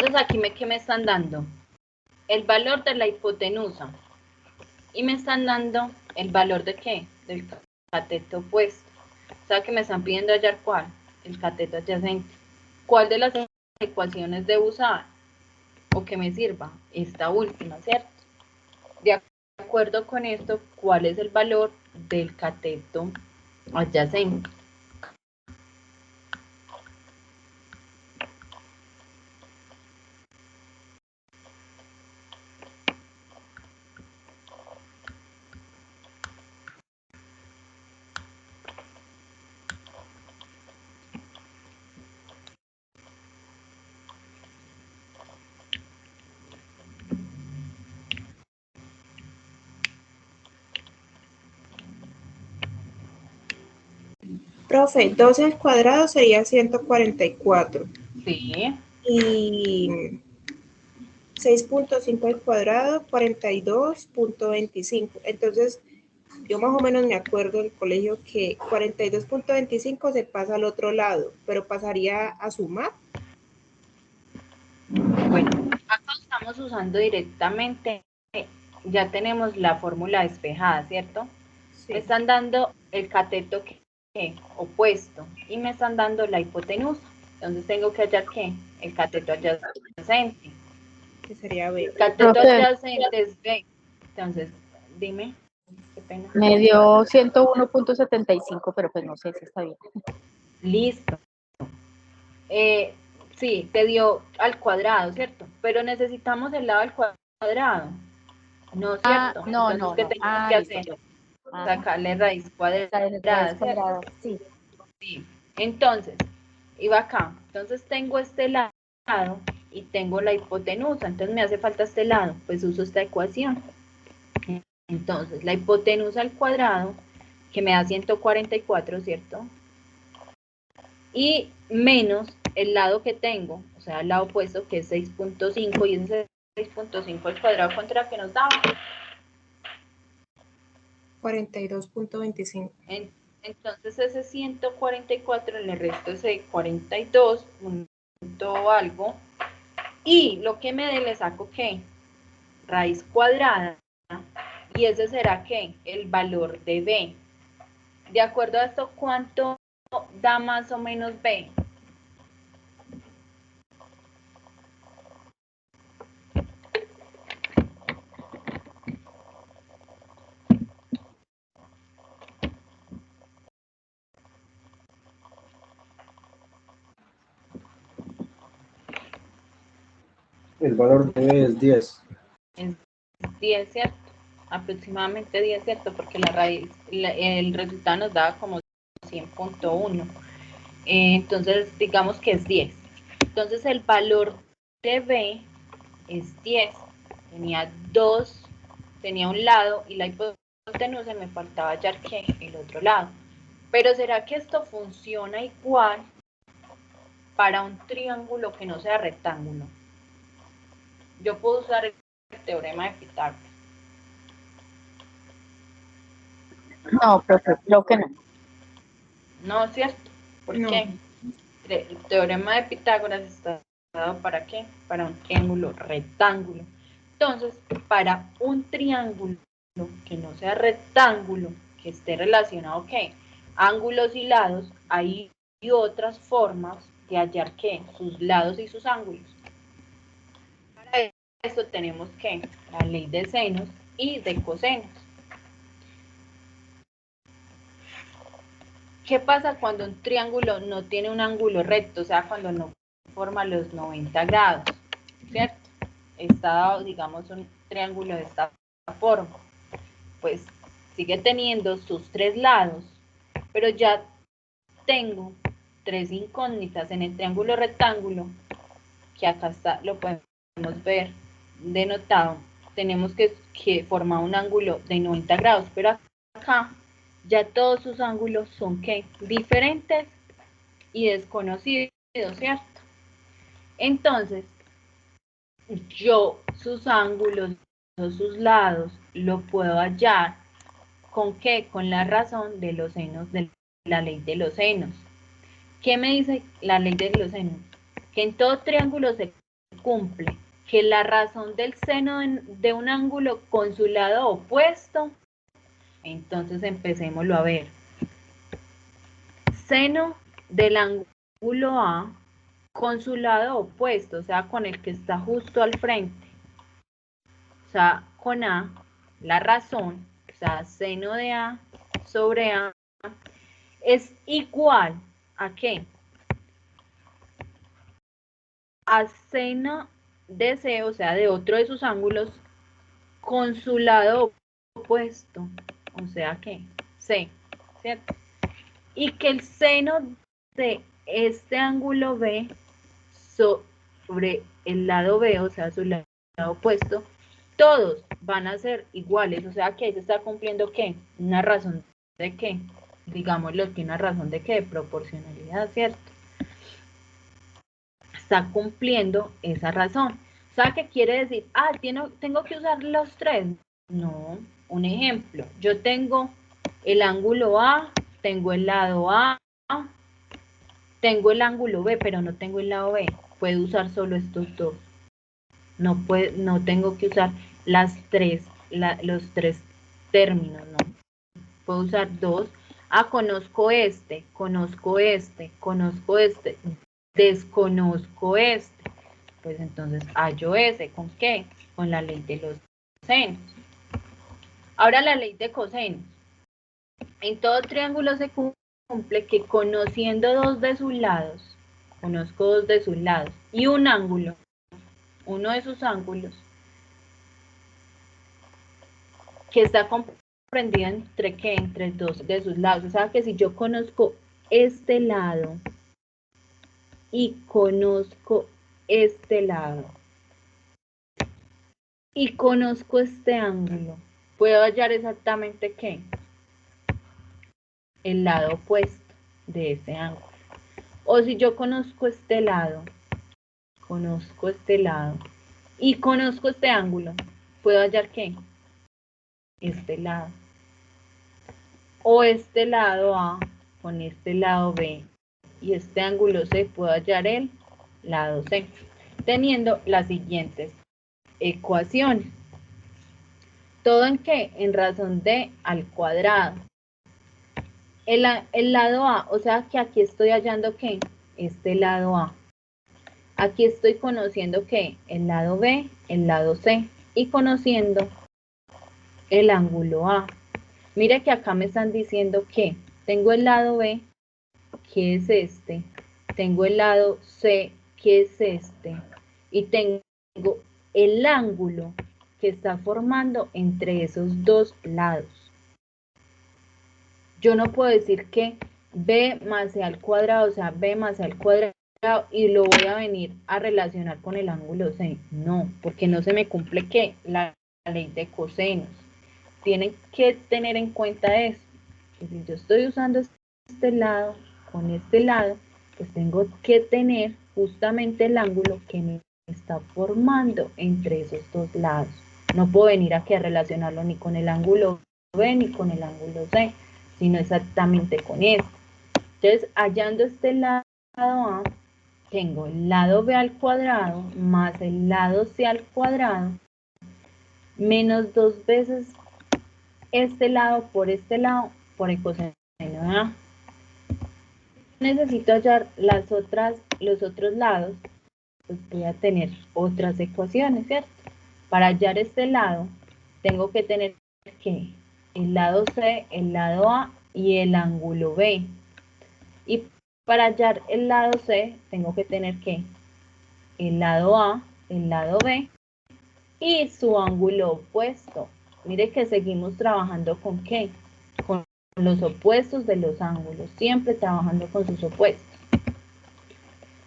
Entonces aquí ¿qué me están dando? El valor de la hipotenusa. Y me están dando el valor de ¿qué? Del cateto opuesto. O sea que me están pidiendo hallar ¿cuál? El cateto adyacente. ¿Cuál de las ecuaciones debo usar? O que me sirva. Esta última, ¿cierto? De acuerdo con esto, ¿cuál es el valor del cateto adyacente? Profe, 12 al cuadrado sería 144. Sí. Y 6.5 al cuadrado, 42.25. Entonces, yo más o menos me acuerdo del colegio que 42.25 se pasa al otro lado, pero pasaría a sumar. Bueno, acá estamos usando directamente, ya tenemos la fórmula despejada, ¿cierto? Sí. Me están dando el cateto opuesto y me están dando la hipotenusa. Entonces tengo que hallar ¿qué? El cateto adyacente. Que sería B. El cateto Profe. adyacente es B. Entonces, dime, qué pena. Me dio 101.75, pero pues no sé si está bien. Listo. Sí, te dio al cuadrado, ¿cierto? Pero necesitamos el lado al cuadrado. No, ¿cierto? No, Entonces, no, ¿qué no. tenemos que hacer? Listo. Sacarle raíz cuadrada, Raíz ¿cierto? cuadrada, sí. Sí. Entonces, iba acá. Entonces tengo este lado y tengo la hipotenusa. Entonces me hace falta este lado. Pues uso esta ecuación. Entonces, la hipotenusa al cuadrado, que me da 144, ¿cierto? Y menos el lado que tengo, o sea, el lado opuesto, que es 6.5, y ese 6.5 al cuadrado, ¿contra qué nos daba? 42.25. Entonces ese 144 le resto ese 42 punto algo, y lo que me dé le saco ¿qué? Raíz cuadrada, y ese será ¿qué? El valor de B. De acuerdo a esto, ¿cuánto da más o menos B? El valor de B es 10. Es 10, ¿cierto? Aproximadamente 10, ¿cierto? Porque la raíz, el resultado nos daba como 100.1. Entonces, digamos que es 10. Entonces, el valor de B es 10. Tenía un lado y la hipotenusa, me faltaba hallar que el otro lado. Pero ¿será que esto funciona igual para un triángulo que no sea rectángulo? Yo puedo usar el teorema de Pitágoras. No, profe, creo que no. No, ¿cierto? ¿Por No. qué? El teorema de Pitágoras está dado ¿para qué? Para un triángulo rectángulo. Entonces, para un triángulo que no sea rectángulo, que esté relacionado ¿qué? Ángulos y lados, hay otras formas de hallar ¿qué? Sus lados y sus ángulos. Para esto tenemos ¿qué? La ley de senos y de cosenos. ¿Qué pasa cuando un triángulo no tiene un ángulo recto? O sea, cuando no forma los 90 grados, ¿cierto? Está dado, digamos, un triángulo de esta forma. Pues sigue teniendo sus tres lados, pero ya tengo tres incógnitas en el triángulo rectángulo, que acá está, lo podemos ver denotado. Tenemos que formar un ángulo de 90 grados, pero acá ya todos sus ángulos son ¿qué? Diferentes y desconocidos, ¿cierto? Entonces, yo sus ángulos o sus lados lo puedo hallar ¿con qué? Con la razón de los senos, de la ley de los senos. ¿Qué me dice la ley de los senos? Que en todo triángulo se cumple, que la razón del seno de un ángulo con su lado opuesto, entonces empecémoslo a ver. Seno del ángulo A con su lado opuesto, o sea, con el que está justo al frente. O sea, con A, la razón, o sea, seno de A sobre A, es igual ¿a qué? A seno de C, o sea, de otro de sus ángulos, con su lado opuesto, o sea que C, ¿cierto? Y que el seno de este ángulo B sobre el lado B, o sea, su lado opuesto, todos van a ser iguales, o sea que ahí se está cumpliendo ¿qué? Una razón de ¿qué? Digámoslo que una razón de ¿qué? De proporcionalidad, ¿cierto? Está cumpliendo esa razón. O sea, ¿qué quiere decir? Ah, tengo que usar los tres. No, un ejemplo. Yo tengo el ángulo A, tengo el lado A, tengo el ángulo B, pero no tengo el lado B. Puedo usar solo estos dos. No tengo que usar los tres términos, no. Puedo usar dos. Ah, conozco este, desconozco este. Pues entonces hallo ese. ¿Con qué? Con la ley de los senos. Ahora la ley de cosenos. En todo triángulo se cumple que conociendo dos de sus lados, conozco dos de sus lados, y un ángulo, uno de sus ángulos, que está comprendido entre ¿qué? Entre dos de sus lados. O sea que si yo conozco este lado y conozco este lado y conozco este ángulo, puedo hallar exactamente ¿qué? El lado opuesto de ese ángulo. O si yo conozco este lado y conozco este ángulo, puedo hallar ¿qué? Este lado. O este lado A con este lado B y este ángulo C, puedo hallar el lado C, teniendo las siguientes ecuaciones. ¿Todo en qué? En razón de al cuadrado. El lado A, o sea que aquí estoy hallando ¿qué? Este lado A. Aquí estoy conociendo ¿qué? El lado B, el lado C, y conociendo el ángulo A. Mire que acá me están diciendo que tengo el lado B, que es este, tengo el lado C, que es este, y tengo el ángulo que está formando entre esos dos lados. Yo no puedo decir que B más C al cuadrado, o sea, B más C al cuadrado, y lo voy a venir a relacionar con el ángulo C. No, porque no se me cumple ¿qué? La ley de cosenos. Tienen que tener en cuenta eso. Que si yo estoy usando este lado con este lado, pues tengo que tener justamente el ángulo que me está formando entre esos dos lados. No puedo venir aquí a relacionarlo ni con el ángulo B ni con el ángulo C, sino exactamente con este. Entonces, hallando este lado A, tengo el lado B al cuadrado más el lado C al cuadrado menos 2 veces este lado por el coseno de A. Necesito hallar los otros lados, pues voy a tener otras ecuaciones, ¿cierto? Para hallar este lado, tengo que tener que el lado C, el lado A y el ángulo B. Y para hallar el lado C, tengo que tener que el lado A, el lado B y su ángulo opuesto. Mire que seguimos trabajando con ¿qué? Con los opuestos de los ángulos, siempre trabajando con sus opuestos.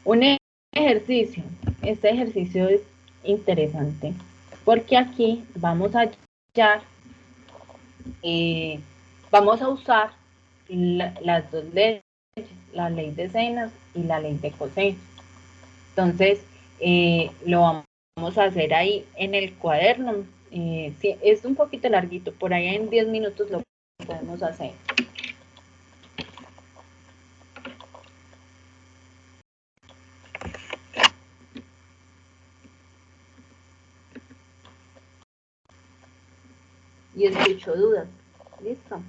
Un ejercicio, este ejercicio es interesante porque aquí vamos a hallar, vamos a usar las dos leyes, la ley de senos y la ley de cosenos. Entonces, lo vamos a hacer ahí en el cuaderno. Sí, es un poquito larguito, por ahí en 10 minutos lo podemos hacer. y escucho dudas. Listo.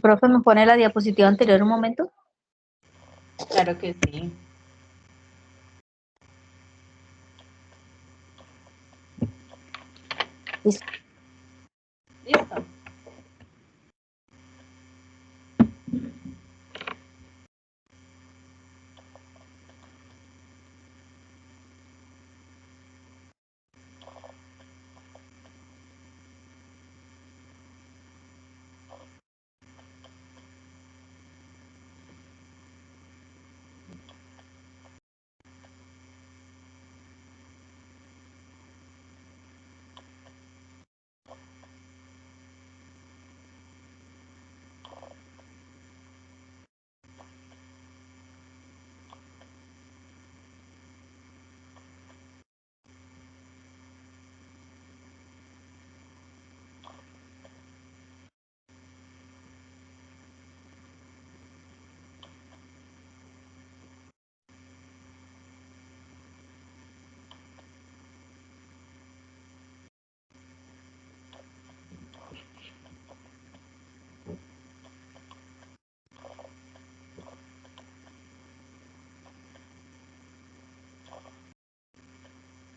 Profe, ¿me pone la diapositiva anterior un momento? Claro que sí. Listo. Listo.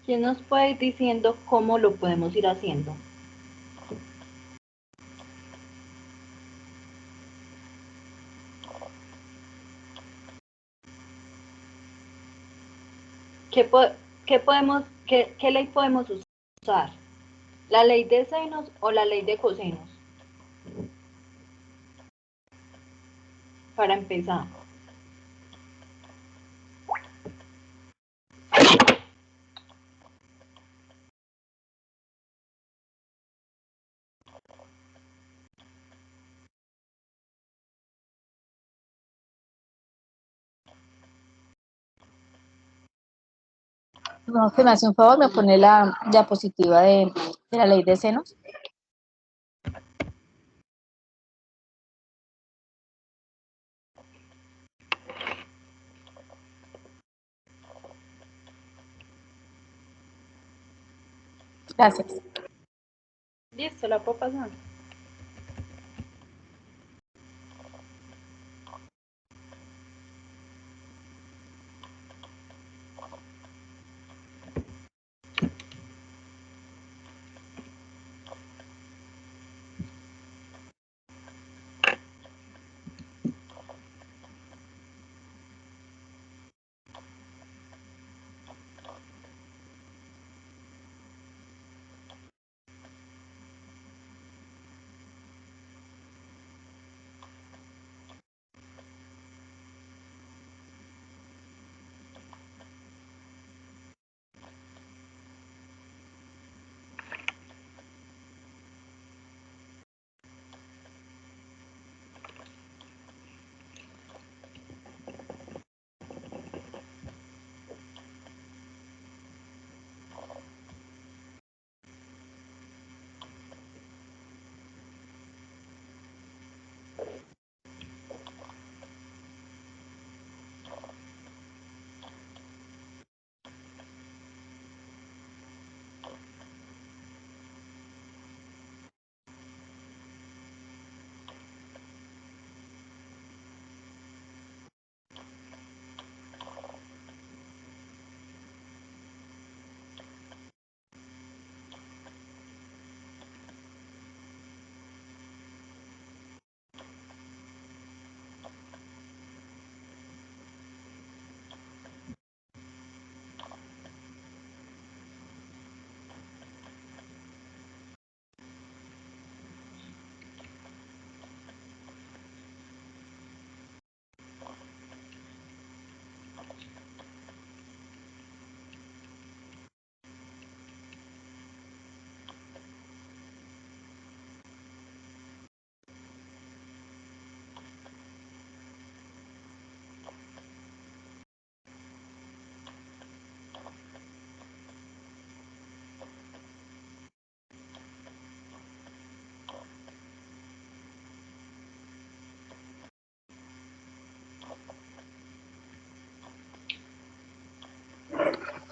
¿Quién nos puede ir diciendo cómo lo podemos ir haciendo? ¿Qué ley podemos usar? ¿La ley de senos o la ley de cosenos? Para empezar. No, que me hace un favor, me pone la diapositiva de la ley de senos. Gracias. Listo, la puedo pasar.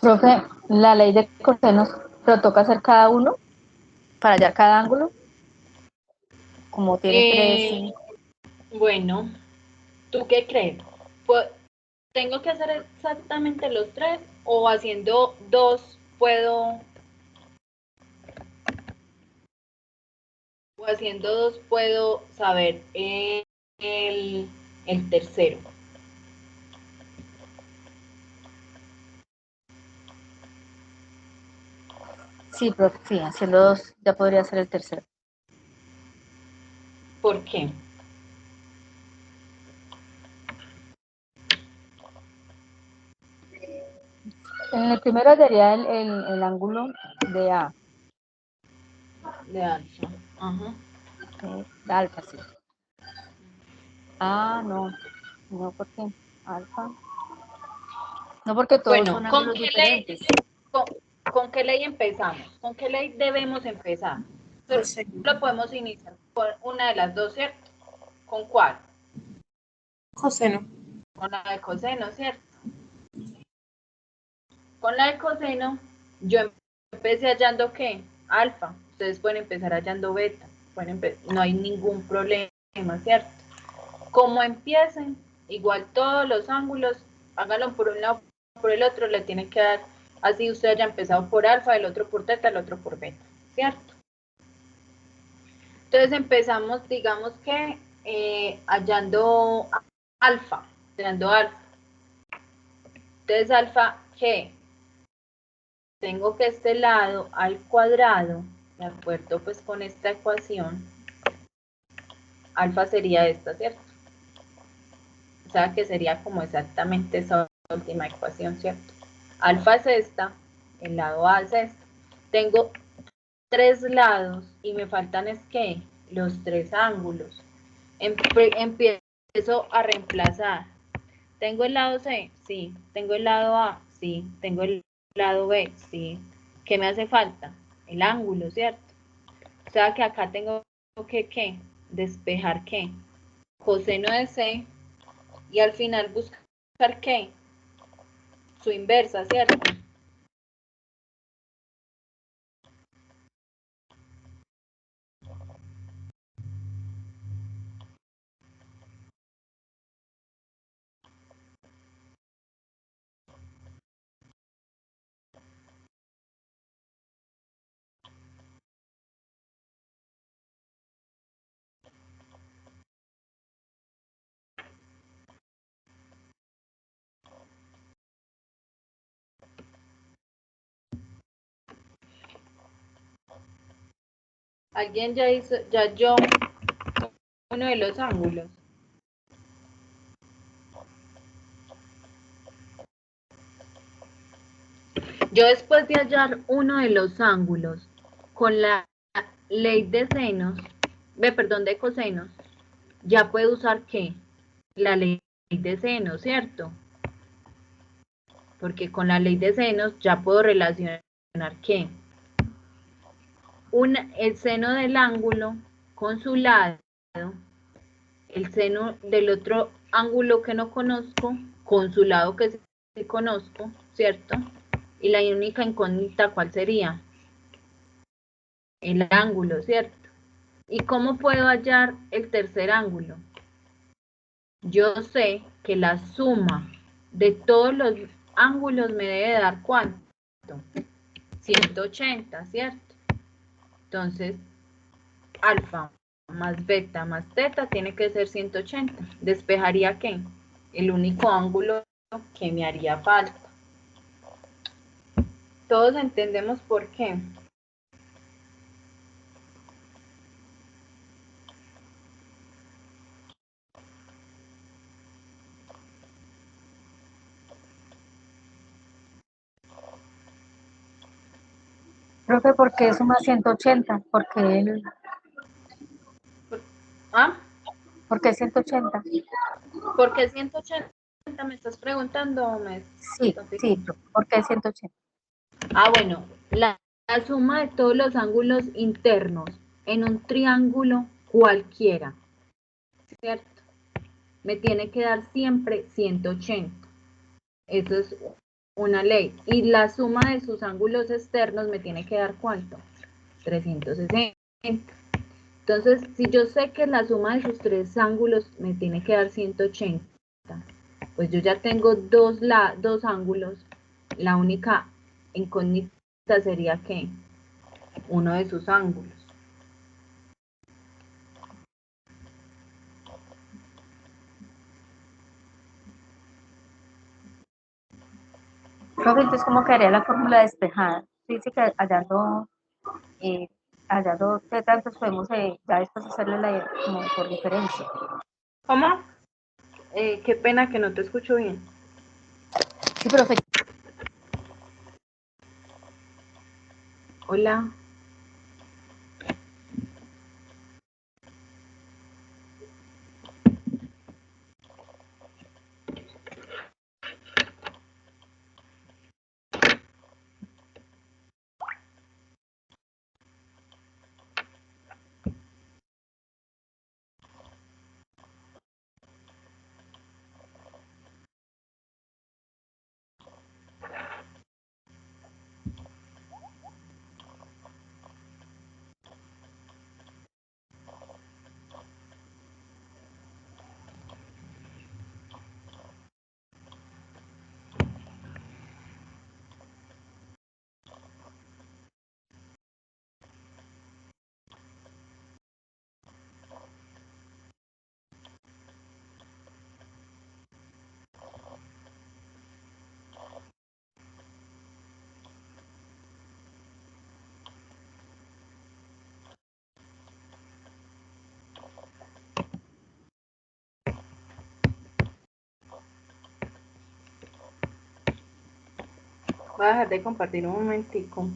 Profe, la ley de cosenos, pero toca hacer cada uno para hallar cada ángulo. Como tiene tres. Bueno, ¿tú qué crees? Pues, ¿tengo que hacer exactamente los tres o haciendo dos puedo saber el tercero? Sí, profe, sí, haciendo dos ya podría ser el tercero. ¿Por qué? En el primero hallaría el ángulo de A, De alfa. Ajá. de alfa, sí. Ah, no, no porque alfa. No porque todos Bueno, son ángulos diferentes. ¿con qué ley empezamos? ¿Con qué ley debemos empezar? Coseno. Lo podemos iniciar con una de las dos, ¿cierto? ¿Con cuál? Coseno. Con la de coseno, ¿cierto? Con la de coseno, yo empecé hallando ¿qué? Alfa. Ustedes pueden empezar hallando beta. No hay ningún problema, ¿cierto? Como empiecen, igual todos los ángulos, háganlo por un lado, por el otro, le tienen que dar, así usted haya empezado por alfa, el otro por teta, el otro por beta, ¿cierto? Entonces empezamos, digamos que hallando alfa. Entonces alfa, ¿qué? Tengo que este lado al cuadrado, de acuerdo pues con esta ecuación, alfa sería esta, ¿cierto? O sea que sería como exactamente esa última ecuación, ¿cierto? Alfa es esta, el lado A es este. Tengo tres lados y me faltan es que los tres ángulos. Empiezo a reemplazar. ¿Tengo el lado C? Sí. ¿Tengo el lado A? Sí. ¿Tengo el lado B? Sí. ¿Qué me hace falta? El ángulo, ¿cierto? O sea que acá tengo que, ¿qué? Despejar, ¿qué? Coseno de C y al final buscar, ¿qué? Su inversa, ¿cierto? ¿Alguien ya halló uno de los ángulos? Yo después de hallar uno de los ángulos con la ley de senos, de cosenos, ya puedo usar ¿qué? La ley de senos, ¿cierto? Porque con la ley de senos ya puedo relacionar ¿qué? El seno del ángulo con su lado, el seno del otro ángulo que no conozco con su lado que sí conozco, ¿cierto? Y la única incógnita, ¿cuál sería? El ángulo, ¿cierto? ¿Y cómo puedo hallar el tercer ángulo? Yo sé que la suma de todos los ángulos me debe dar ¿cuánto? 180, ¿cierto? Entonces, alfa más beta más teta tiene que ser 180. ¿Despejaría qué? El único ángulo que me haría falta. Todos entendemos por qué. Profe, ¿por qué suma 180? ¿Ah? ¿Por qué 180? ¿Por qué 180? ¿Me estás preguntando o me Sí, estás sí, diciendo? profe, ¿por qué 180? Ah, bueno, la suma de todos los ángulos internos en un triángulo cualquiera, ¿cierto? Me tiene que dar siempre 180. Eso es una ley. Y la suma de sus ángulos externos me tiene que dar ¿cuánto? 360. Entonces, si yo sé que la suma de sus tres ángulos me tiene que dar 180, pues yo ya tengo dos ángulos. La única incógnita sería que uno de sus ángulos. Profe, entonces, ¿cómo quedaría la fórmula despejada? Dice que hallando qué tantos podemos ya después hacerle como por diferencia. ¿Cómo? Qué pena que no te escucho bien. Sí, profe. Hola. Voy a dejar de compartir un momentico.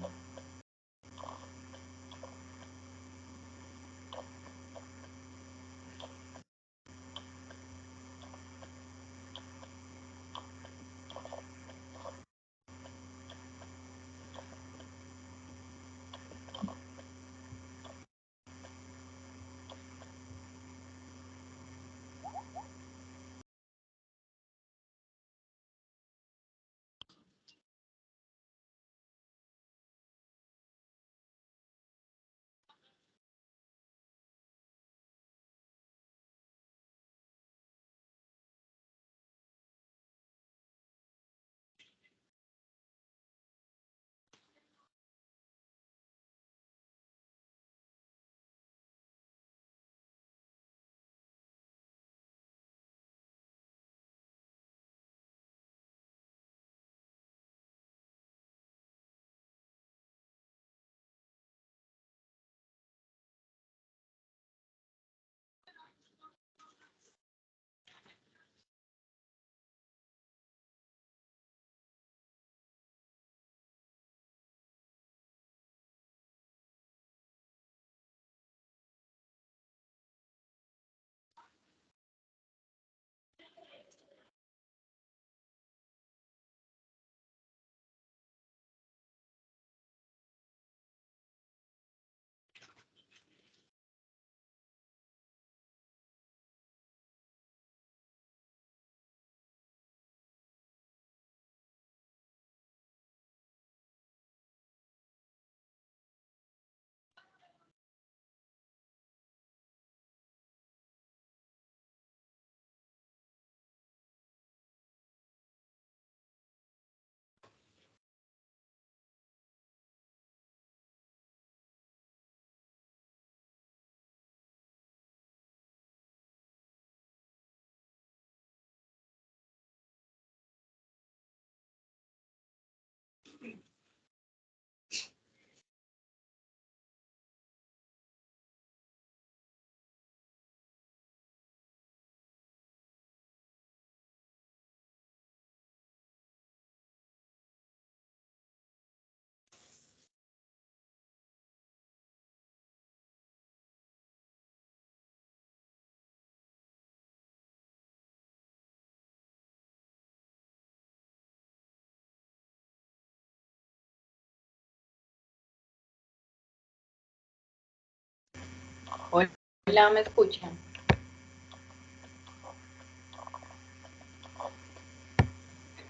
Hola, ¿me escuchan?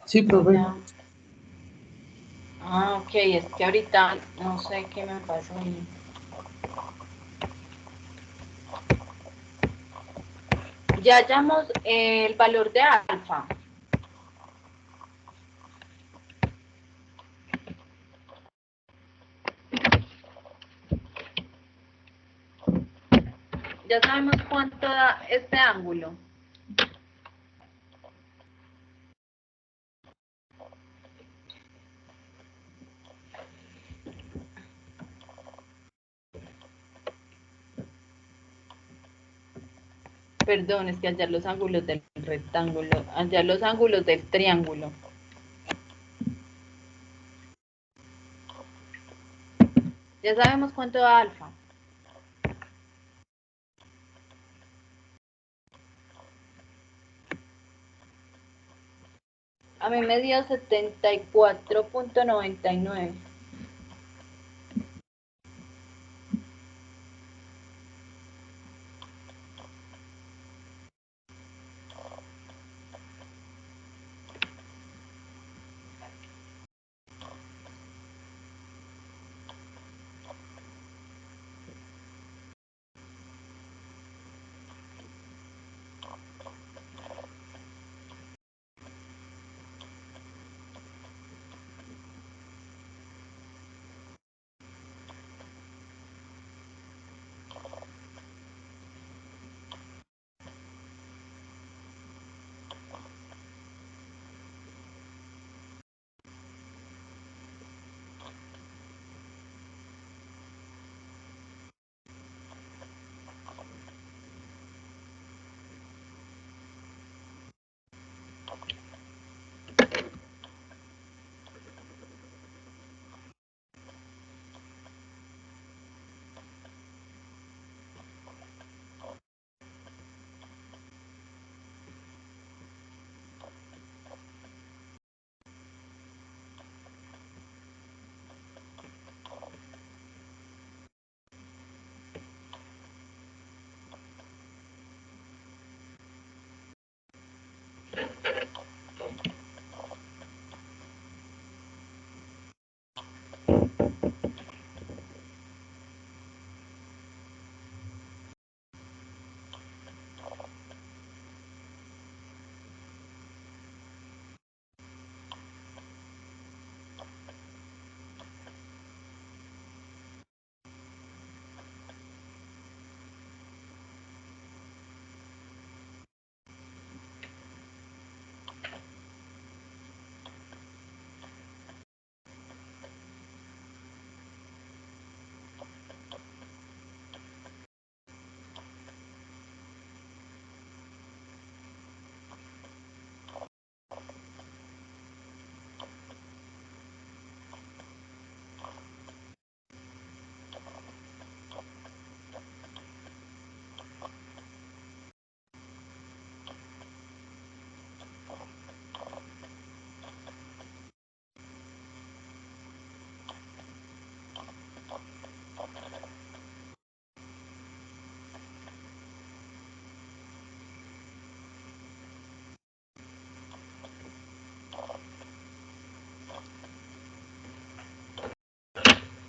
Sí, profe. Hola. Ah, ok, es que ahorita no sé qué me pasó ahí. Ya hallamos el valor de alfa. Ya sabemos cuánto da este ángulo. Perdón, es que hallar los ángulos del rectángulo, hallar los ángulos del triángulo. Ya sabemos cuánto da alfa. A mí me dio 74.99.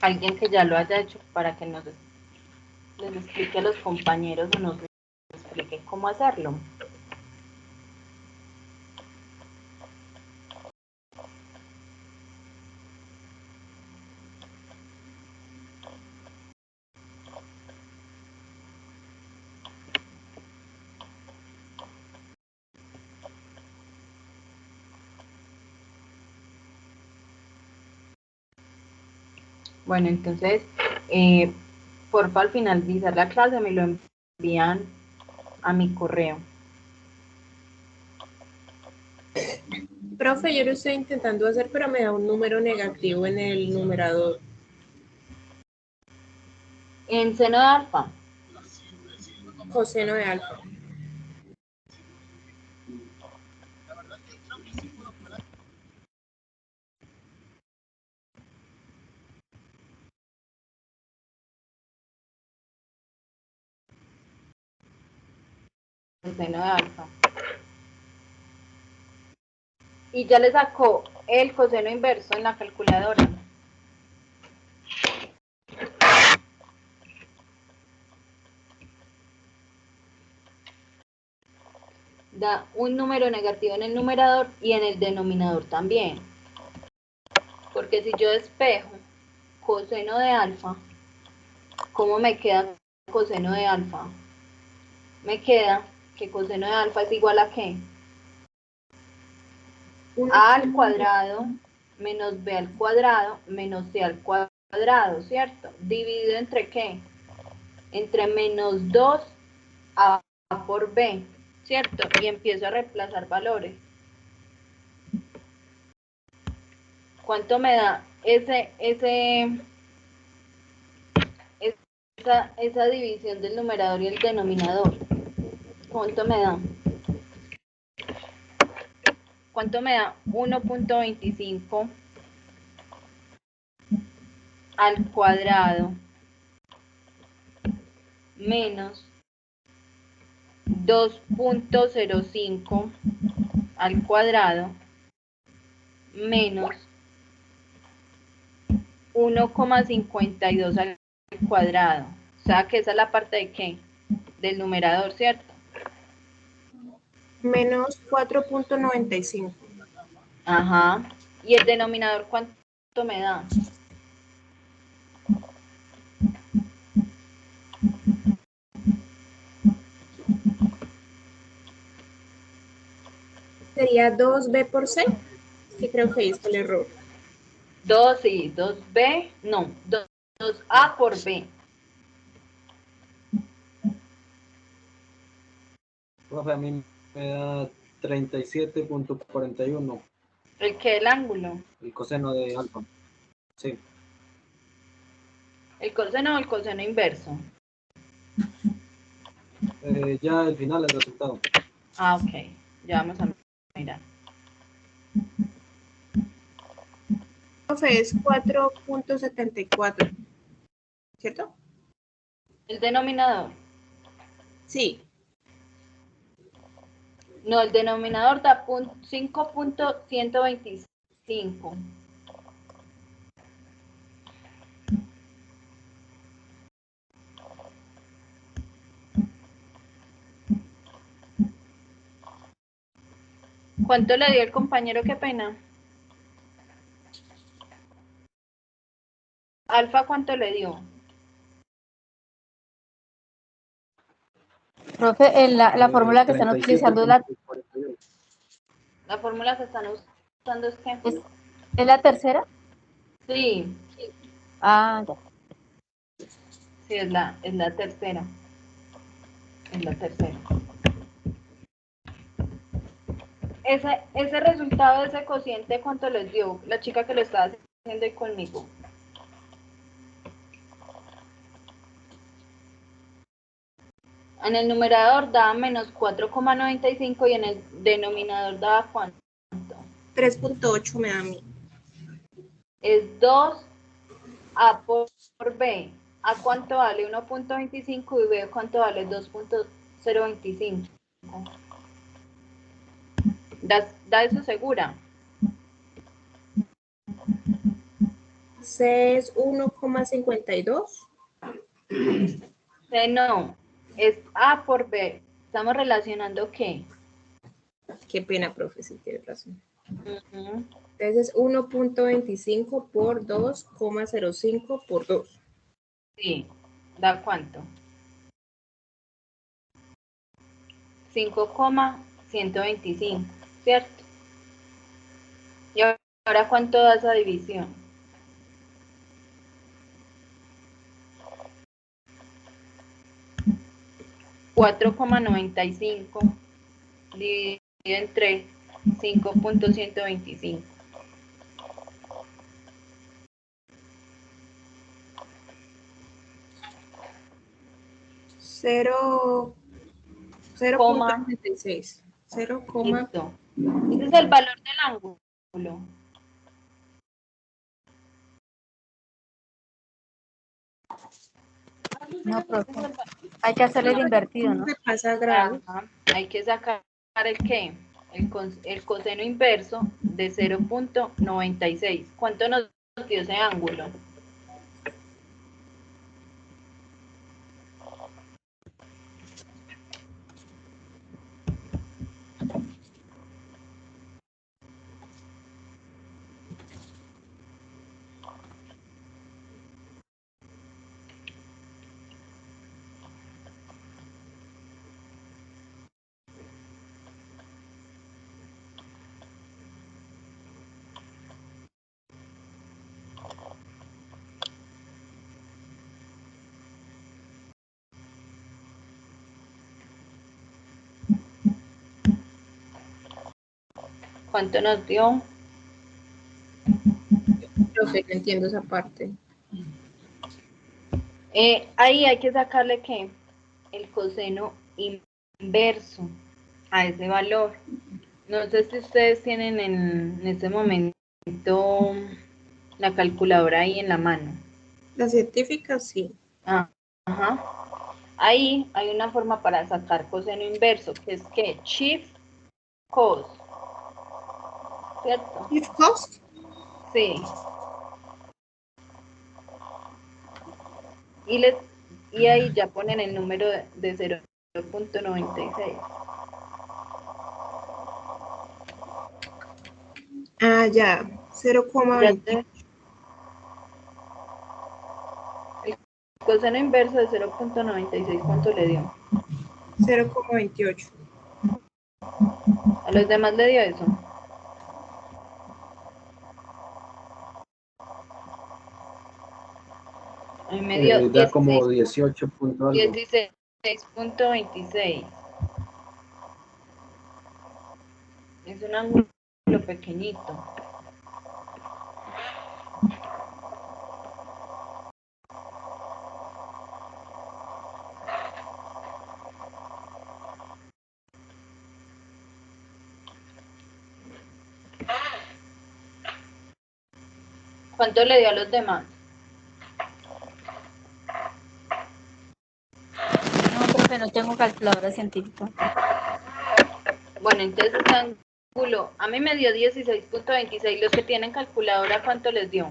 Alguien que ya lo haya hecho para que les explique a los compañeros o nos explique cómo hacerlo. Bueno, entonces, porfa, al finalizar la clase me lo envían a mi correo. Profe, yo lo estoy intentando hacer, pero me da un número negativo en el numerador. En seno de alfa. Coseno de alfa. En seno de alfa. Y ya le sacó el coseno inverso en la calculadora. Da un número negativo en el numerador y en el denominador también. Porque si yo despejo coseno de alfa, ¿cómo me queda coseno de alfa? Me queda que coseno de alfa es igual a ¿qué? A al cuadrado menos b al cuadrado menos c al cuadrado, ¿cierto? Dividido entre ¿qué? Entre menos 2a por b, ¿cierto? Y empiezo a reemplazar valores. ¿Cuánto me da esa división del numerador y el denominador? ¿Cuánto me da? ¿Cuánto me da 1.25 al cuadrado menos 2.05 al cuadrado menos 1,52 al cuadrado? O sea que esa es la parte de ¿qué? Del numerador, ¿cierto? Menos 4.95. Ajá. ¿Y el denominador cuánto me da? Sería 2b por c, que creo que ahí está el error. 2 y 2b, no, 2a por b. Profe, a mí me da 37.41 ¿El qué? El ángulo. el coseno de alfa. Sí. ¿El coseno o el coseno inverso? Ya el final, el resultado. Ah, ok. Ya vamos a mirar. Profe, es 4.74, ¿cierto? ¿El denominador? Sí. No, el denominador da 5.125. ¿Cuánto le dio el compañero? Qué pena. Alfa, ¿cuánto le dio? Profe, la fórmula que están utilizando es la 37.41. La fórmula que están usando es que... ¿es la tercera? Sí, Ah, ya. sí, es la tercera. Es la tercera. Ese resultado de ese cociente, ¿cuánto les dio? La chica que lo estaba haciendo ahí conmigo. En el numerador daba menos 4,95 y en el denominador daba ¿cuánto? 3.8 me da a mí. Es 2a por b. ¿A cuánto vale? 1.25 y b ¿cuánto vale? 2.025. ¿Da eso segura? C es 1,52. No, es a por b. ¿Estamos relacionando qué? Qué pena, profe, si tiene razón. Ujú. Entonces es 1.25 por 2,05 por 2. Sí, ¿da cuánto? 5,125, ¿cierto? ¿Y ahora cuánto da esa división? 4,95 dividido entre 5.125. 0.36. 0, Listo. Ese es el valor del ángulo. No, profe. Hay que hacerle el invertido, ¿no? se pasa a grado. Ajá. Hay que sacar el qué. el coseno inverso de 0.96. ¿Cuánto nos dio ese ángulo? ¿Cuánto nos dio? Profe, no entiendo esa parte. Ahí hay que sacarle que el coseno inverso a ese valor. No sé si ustedes tienen en este momento la calculadora ahí en la mano. La científica sí. Ah, ajá. Ahí hay una forma para sacar coseno inverso, que es que shift cos, ¿cierto? If cost, Sí. Y ahí ya ponen el número de 0.96. ya, 0,20. El coseno inverso de 0.96, ¿cuánto le dio? 0,28. ¿A los demás le dio eso? A mí me dio Da como 18 punto algo. 16.26. Es un ángulo pequeñito. ¿Cuánto le dio a los demás? No, profe, no tengo calculadora científica. Bueno, entonces ese ángulo, a mí me dio 16.26. Los que tienen calculadora, ¿cuánto les dio?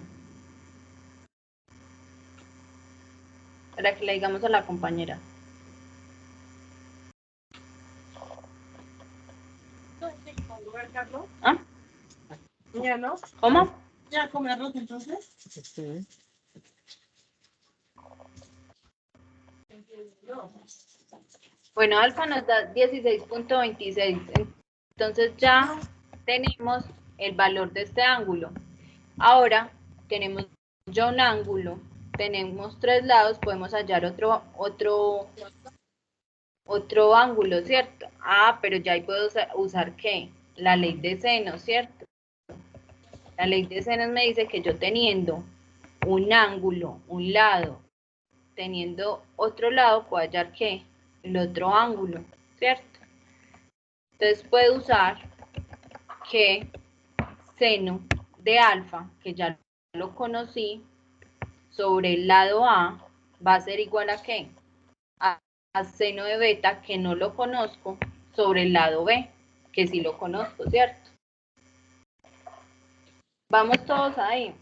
Para que le digamos a la compañera. ¿Ah? Ya no, ¿Cómo? ya comerlos entonces. Bueno, alfa nos da 16.26. Entonces ya tenemos el valor de este ángulo. Ahora tenemos ya un ángulo, tenemos tres lados, podemos hallar otro ángulo, ¿cierto? Ah, pero ya ahí puedo usar ¿qué? La ley de seno, ¿cierto? La ley de senos me dice que yo teniendo un ángulo, un lado, teniendo otro lado, puedo hallar ¿qué? El otro ángulo, ¿cierto? Entonces puedo usar que seno de alfa, que ya lo conocí, sobre el lado A va a ser igual a ¿qué? A seno de beta, que no lo conozco, sobre el lado B, que sí lo conozco, ¿cierto? Vamos todos ahí.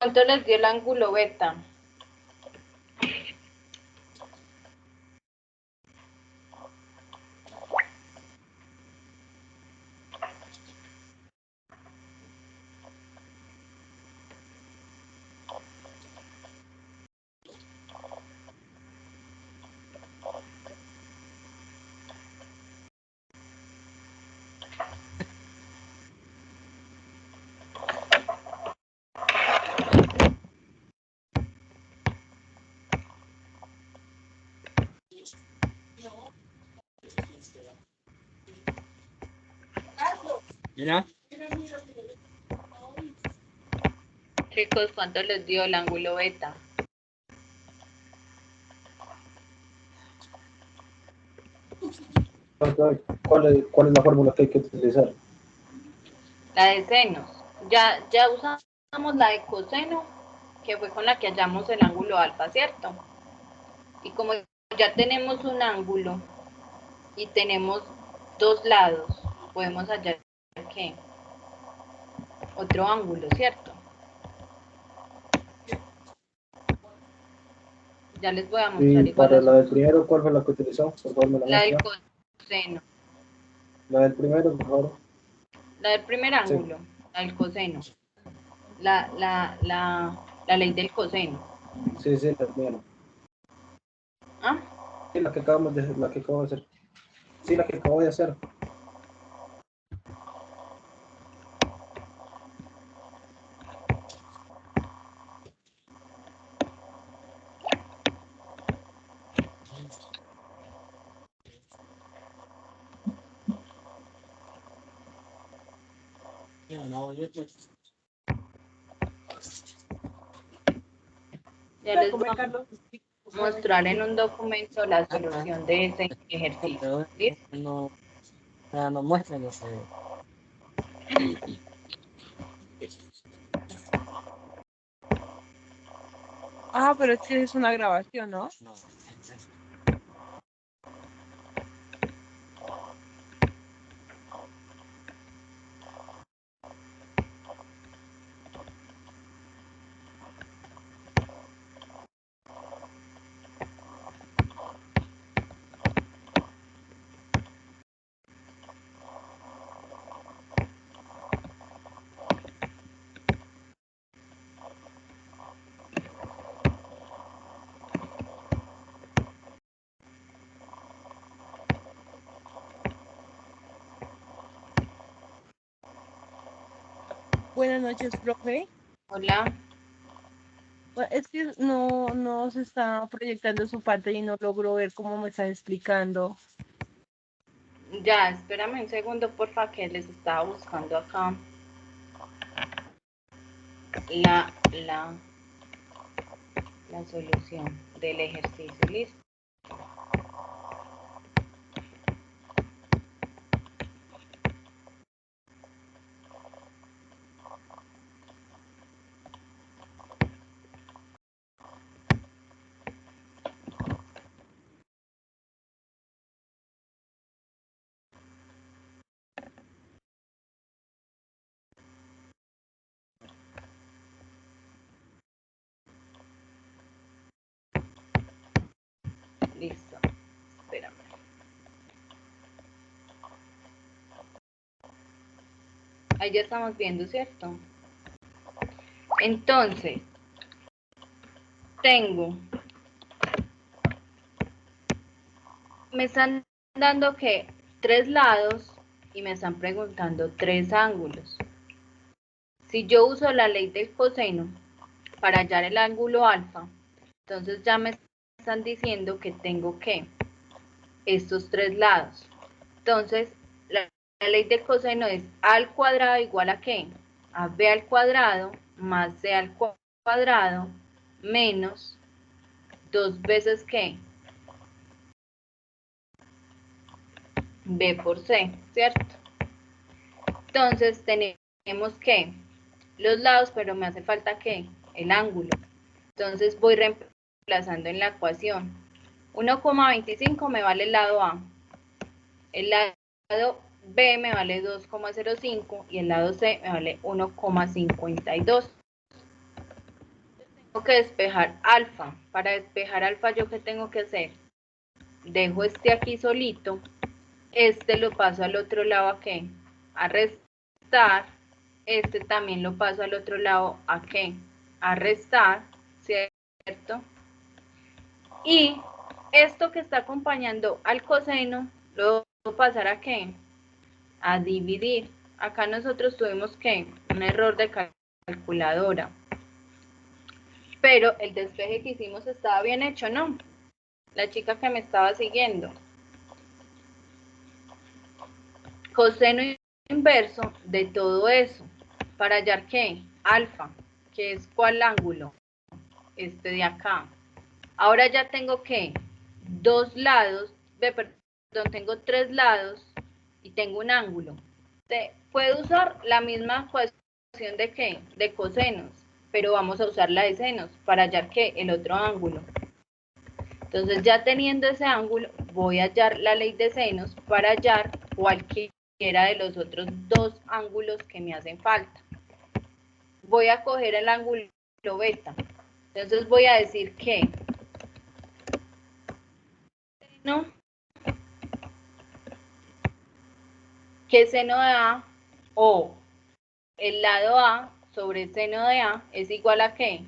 ¿Cuánto les dio el ángulo beta? Mira, Chicos, ¿cuánto les dio el ángulo beta? ¿Cuál es la fórmula que hay que utilizar? La de senos. Ya usamos la de coseno, que fue con la que hallamos el ángulo alfa, ¿cierto? Y como ya tenemos un ángulo y tenemos dos lados, podemos hallar ¿qué? Otro ángulo, ¿cierto? Ya les voy a mostrar Y igual para las la del primero, ¿cuál fue la que utilizó? Por favor, me la la del muestra. coseno, La del primero, por favor. la del primer ángulo, la del coseno, la ley del coseno. Sí, sí, la primera. ¿Ah? Sí, la que acabo de hacer. Sí, la que acabo de hacer. no, yo te- Ya les voy a mostrar en un documento la solución de ese ejercicio. ¿Listo? no, no muestran ese. Ah, pero es que es una grabación, ¿no? No. Buenas noches, profe. Hola. Es que no se está proyectando su parte y no logro ver cómo me está explicando. Ya, espérame un segundo, porfa, que les estaba buscando acá la, la, la solución del ejercicio. ¿Listo? Listo. Espérame. Ahí ya estamos viendo, ¿cierto? Entonces, me están dando que 3 lados y me están preguntando 3 ángulos. Si yo uso la ley del coseno para hallar el ángulo alfa, entonces ya me están diciendo que tengo que estos 3 lados. Entonces, la ley del coseno es a al cuadrado igual a ¿qué? A b al cuadrado más c al cuadrado menos 2 veces ¿qué? B por c, ¿cierto? Entonces, tenemos que los lados, pero me hace falta ¿qué? El ángulo. Entonces, voy reemplazando en la ecuación. 1,25 me vale el lado A. El lado B me vale 2,05 y el lado C me vale 1,52. Tengo que despejar alfa. Para despejar alfa, ¿yo qué tengo que hacer? Dejo este aquí solito. Este lo paso al otro lado ¿a qué? A restar. Este también lo paso al otro lado ¿a qué? A restar, ¿cierto? Y esto que está acompañando al coseno, lo voy a pasar ¿a qué? A dividir. Acá nosotros tuvimos que un error de calculadora. Pero el despeje que hicimos estaba bien hecho, ¿no? la chica que me estaba siguiendo. Coseno inverso de todo eso, para hallar ¿qué? Alfa, que es ¿cuál ángulo? Este de acá. Ahora ya tengo ¿qué? Dos lados, perdón, tengo tres lados y tengo un ángulo. Puedo usar la misma ecuación de ¿qué? De cosenos, pero vamos a usar la de senos para hallar ¿qué? El otro ángulo. Entonces ya teniendo ese ángulo, voy a hallar la ley de senos para hallar cualquiera de los otros dos ángulos que me hacen falta. Voy a coger el ángulo beta. Entonces voy a decir que seno, que seno de A o el lado A sobre seno de A es igual a ¿qué?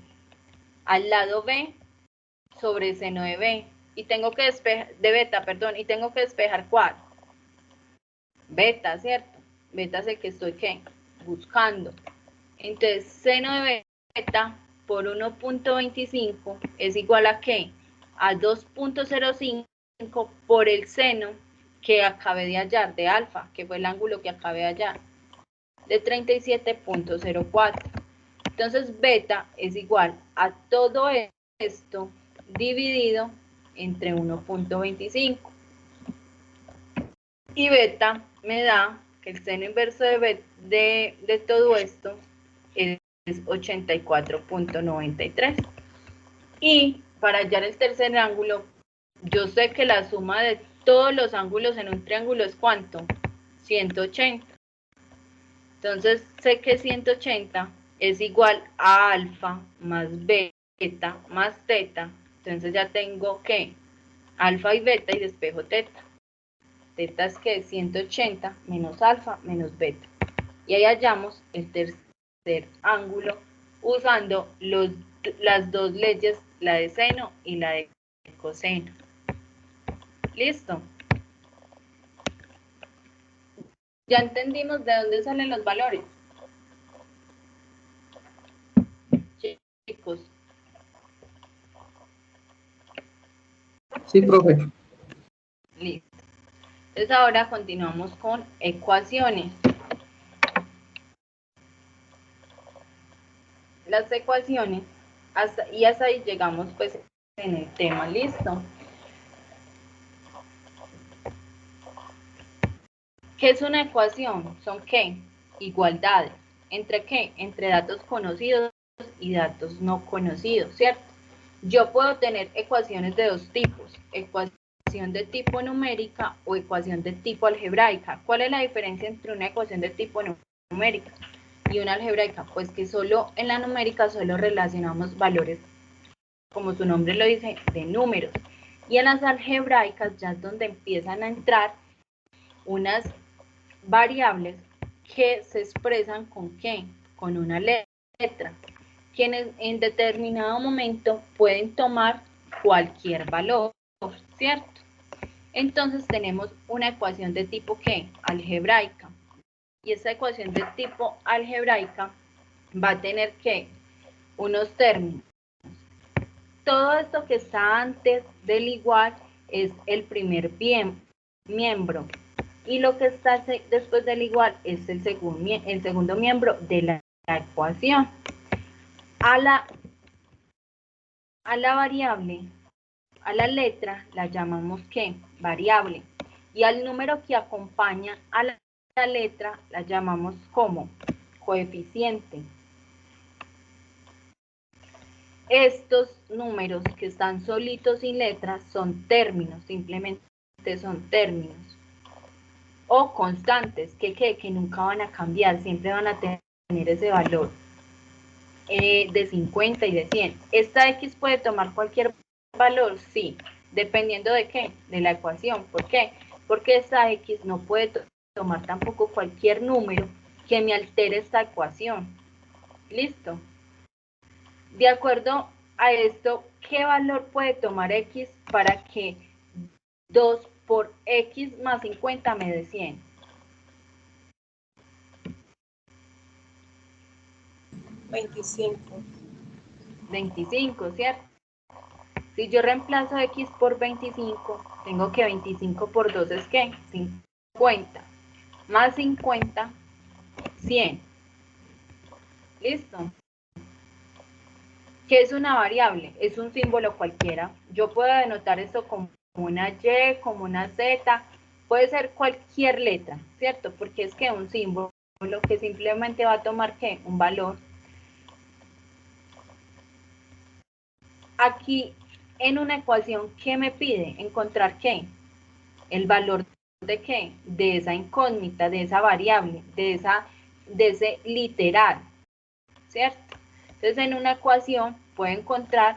Al lado B sobre seno de B. Y tengo que despejar, de beta, perdón, y tengo que despejar ¿cuál? Beta, ¿cierto? Beta es el que estoy ¿qué? Buscando. Entonces, seno de beta por 1.25 es igual a ¿qué? A 2.05 por el seno que acabé de hallar de alfa, que fue el ángulo que acabé de hallar, de 37.04. Entonces, beta es igual a todo esto dividido entre 1.25. Y beta me da que el seno inverso de todo esto es 84.93. Y para hallar el tercer ángulo, yo sé que la suma de todos los ángulos en un triángulo es ¿cuánto? 180. Entonces sé que 180 es igual a alfa más beta más teta. Entonces ya tengo que alfa y beta y despejo teta. Teta es que 180 menos alfa menos beta. Y ahí hallamos el tercer ángulo usando las dos leyes, la de seno y la de coseno. ¿Listo? Ya entendimos de dónde salen los valores. Chicos. Sí, profe. Listo. Entonces ahora continuamos con ecuaciones. Las ecuaciones, y hasta ahí llegamos pues en el tema. ¿Listo? ¿Qué es una ecuación? ¿Son qué? Igualdades. ¿Entre qué? Entre datos conocidos y datos no conocidos, ¿cierto? Yo puedo tener ecuaciones de dos tipos, ecuación de tipo numérica o ecuación de tipo algebraica. ¿Cuál es la diferencia entre una ecuación de tipo numérica y una algebraica? Pues que solo en la numérica solo relacionamos valores, como su nombre lo dice, de números. Y en las algebraicas ya es donde empiezan a entrar unas variables que se expresan con ¿qué? Con una letra, quienes en determinado momento pueden tomar cualquier valor, ¿cierto? Entonces tenemos una ecuación de tipo ¿qué? Algebraica. Y esa ecuación de tipo algebraica va a tener ¿qué? Unos términos. Todo esto que está antes del igual es el primer miembro. Y lo que está después del igual es el segundo miembro de la ecuación. A la variable, a la letra, la llamamos ¿qué? Variable. Y al número que acompaña a la letra, la llamamos como coeficiente. Estos números que están solitos sin letras son términos, simplemente son términos. O constantes, que nunca van a cambiar, siempre van a tener ese valor de 50 y de 100. ¿Esta X puede tomar cualquier valor? Sí, dependiendo de qué, de la ecuación. ¿Por qué? Porque esta X no puede tomar tampoco cualquier número que me altere esta ecuación. ¿Listo? De acuerdo a esto, ¿qué valor puede tomar X para que 2 por X más 50 me dé 100? 25. 25, ¿cierto? Si yo reemplazo x por 25, tengo que 25 por 2 es ¿qué? 50. Más 50, 100. ¿Listo? ¿Qué es una variable? Es un símbolo cualquiera. Yo puedo denotar esto como una Y, como una Z, puede ser cualquier letra, ¿cierto? Porque es que un símbolo que simplemente va a tomar ¿qué? Un valor. Aquí en una ecuación, ¿qué me pide? Encontrar ¿qué? El valor de ¿qué? De esa incógnita, de esa variable, de ese literal, ¿cierto? Entonces en una ecuación puedo encontrar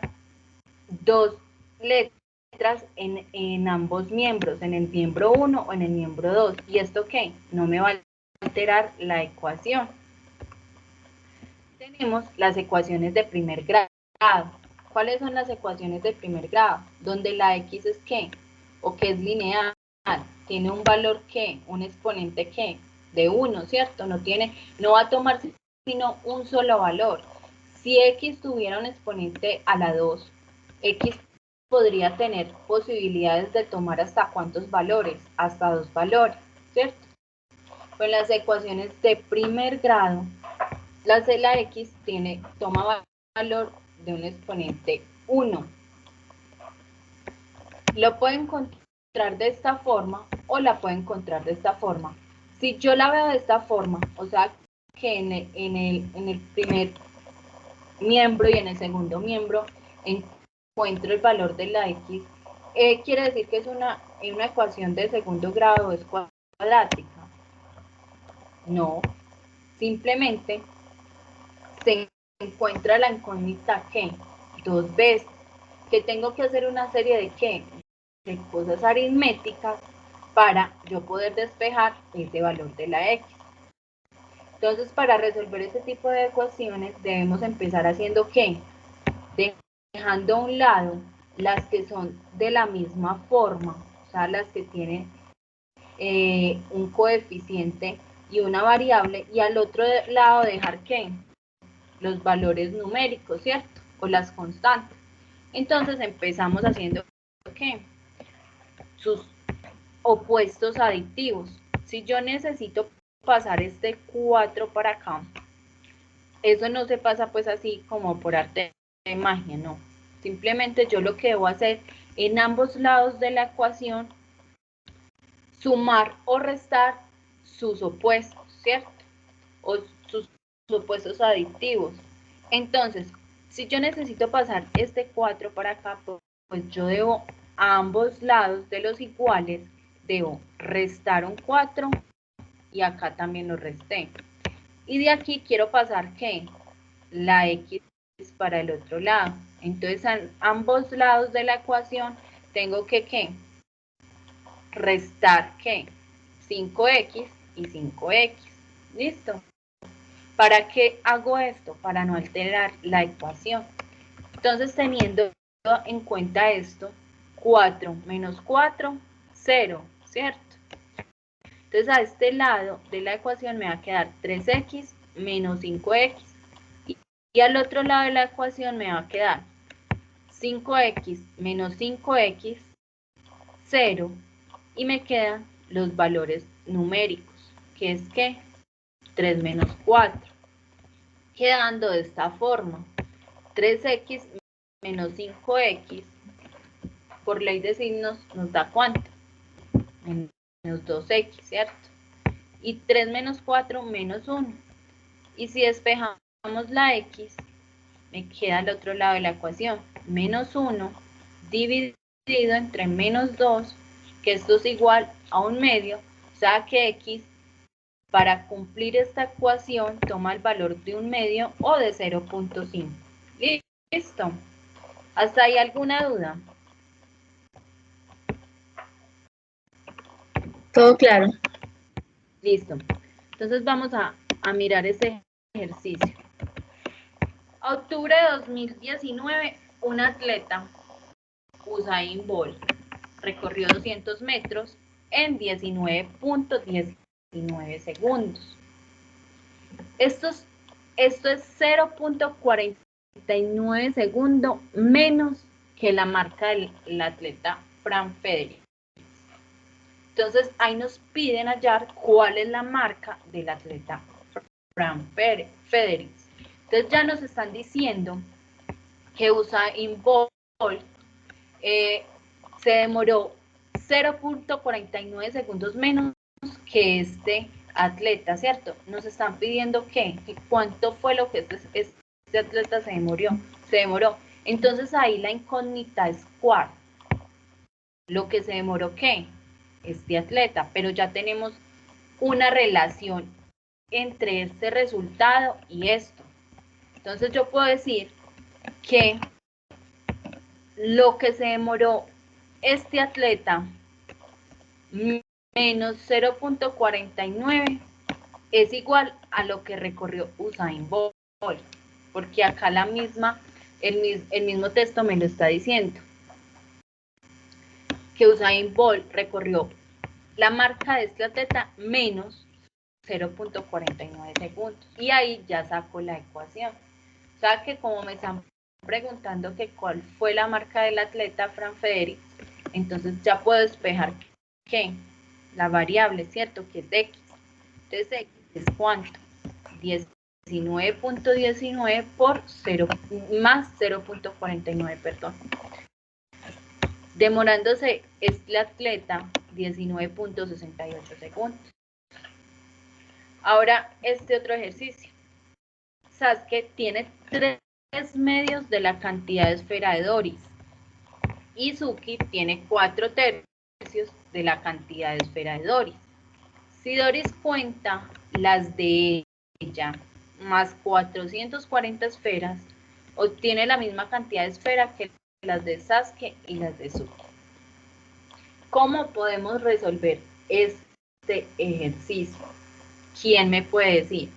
dos letras en ambos miembros, en el miembro 1 o en el miembro 2. ¿Y esto qué? No me va a alterar la ecuación. Tenemos las ecuaciones de primer grado. ¿Cuáles son las ecuaciones de primer grado? Donde la x es ¿qué? O que es lineal, tiene un valor ¿qué? Un exponente ¿qué? De 1, ¿cierto? No va a tomar sino un solo valor. Si x tuviera un exponente a la 2, x podría tener posibilidades de tomar hasta ¿cuántos valores? Hasta 2 valores, ¿cierto? Con las ecuaciones de primer grado, la x toma valor de un exponente 1. Lo puedo encontrar de esta forma o la puedo encontrar de esta forma. Si yo la veo de esta forma, o sea que en el primer miembro y en el segundo miembro encuentro el valor de la x, quiere decir que es una ecuación de segundo grado, es cuadrática. No, simplemente se encuentra la incógnita ¿qué? 2 veces. Que tengo que hacer una serie de ¿qué? De cosas aritméticas para yo poder despejar ese valor de la x. Entonces, para resolver este tipo de ecuaciones debemos empezar haciendo ¿qué? Dejando a un lado las que son de la misma forma, o sea, las que tienen un coeficiente y una variable, y al otro lado dejar ¿qué? Los valores numéricos, ¿cierto? O las constantes. Entonces empezamos haciendo ¿qué? Sus opuestos adictivos. Si yo necesito pasar este 4 para acá, eso no se pasa pues así como por arte de magia, no. Simplemente yo lo que debo hacer en ambos lados de la ecuación, sumar o restar sus opuestos, ¿cierto? O sus opuestos adictivos. Entonces, si yo necesito pasar este 4 para acá, pues yo debo a ambos lados de los iguales, debo restar un 4 y acá también lo resté. Y de aquí quiero pasar ¿qué? La x para el otro lado. Entonces, a ambos lados de la ecuación tengo que ¿qué? Restar ¿qué? 5x y 5x. ¿Listo? ¿Para qué hago esto? Para no alterar la ecuación. Entonces, teniendo en cuenta esto, 4 menos 4, 0, ¿cierto? Entonces, a este lado de la ecuación me va a quedar 3x menos 5x. Y al otro lado de la ecuación me va a quedar 5x menos 5x, 0. Y me quedan los valores numéricos, que es ¿qué? 3 menos 4. Quedando de esta forma, 3x menos 5x, por ley de signos, nos da ¿cuánto? Menos 2x, ¿cierto? Y 3 menos 4, menos 1. Y si despejamos la x, me queda al otro lado de la ecuación, menos 1 dividido entre menos 2, que esto es igual a 1/2, o sea que x, para cumplir esta ecuación, toma el valor de 1/2 o de 0.5. ¿Listo? ¿Hasta ahí alguna duda? Todo claro. Listo. Entonces vamos a mirar este ejercicio. Octubre de 2019, un atleta, Usain Bolt, recorrió 200 metros en 19.19 segundos. Esto es 0.49 segundos menos que la marca del atleta Fran Federer. Entonces, ahí nos piden hallar cuál es la marca del atleta Fran Federer. Entonces, ya nos están diciendo que Usain Bolt se demoró 0.49 segundos menos que este atleta, ¿cierto? Nos están pidiendo que cuánto fue lo que este atleta se demoró. Entonces, ahí la incógnita es cuál. Lo que se demoró, ¿qué? Este atleta, pero ya tenemos una relación entre este resultado y esto. Entonces yo puedo decir que lo que se demoró este atleta menos 0.49 es igual a lo que recorrió Usain Bolt, porque acá el mismo texto me lo está diciendo, que Usain Bolt recorrió la marca de este atleta menos 0.49 segundos. Y ahí ya saco la ecuación. O sea que como me están preguntando que cuál fue la marca del atleta Fran Federer, entonces ya puedo despejar que la variable, ¿cierto? Que es X. Entonces X es ¿cuánto? 19.19 por 0 más 0.49, perdón. Demorándose este atleta 19.68 segundos. Ahora, este otro ejercicio. Sasuke tiene 3 medios de la cantidad de esfera de Doris. Y Suki tiene 4 tercios de la cantidad de esfera de Doris. Si Doris cuenta las de ella más 440 esferas, obtiene la misma cantidad de esfera que las de Sasuke y las de Suki. ¿Cómo podemos resolver este ejercicio? ¿Quién me puede decir?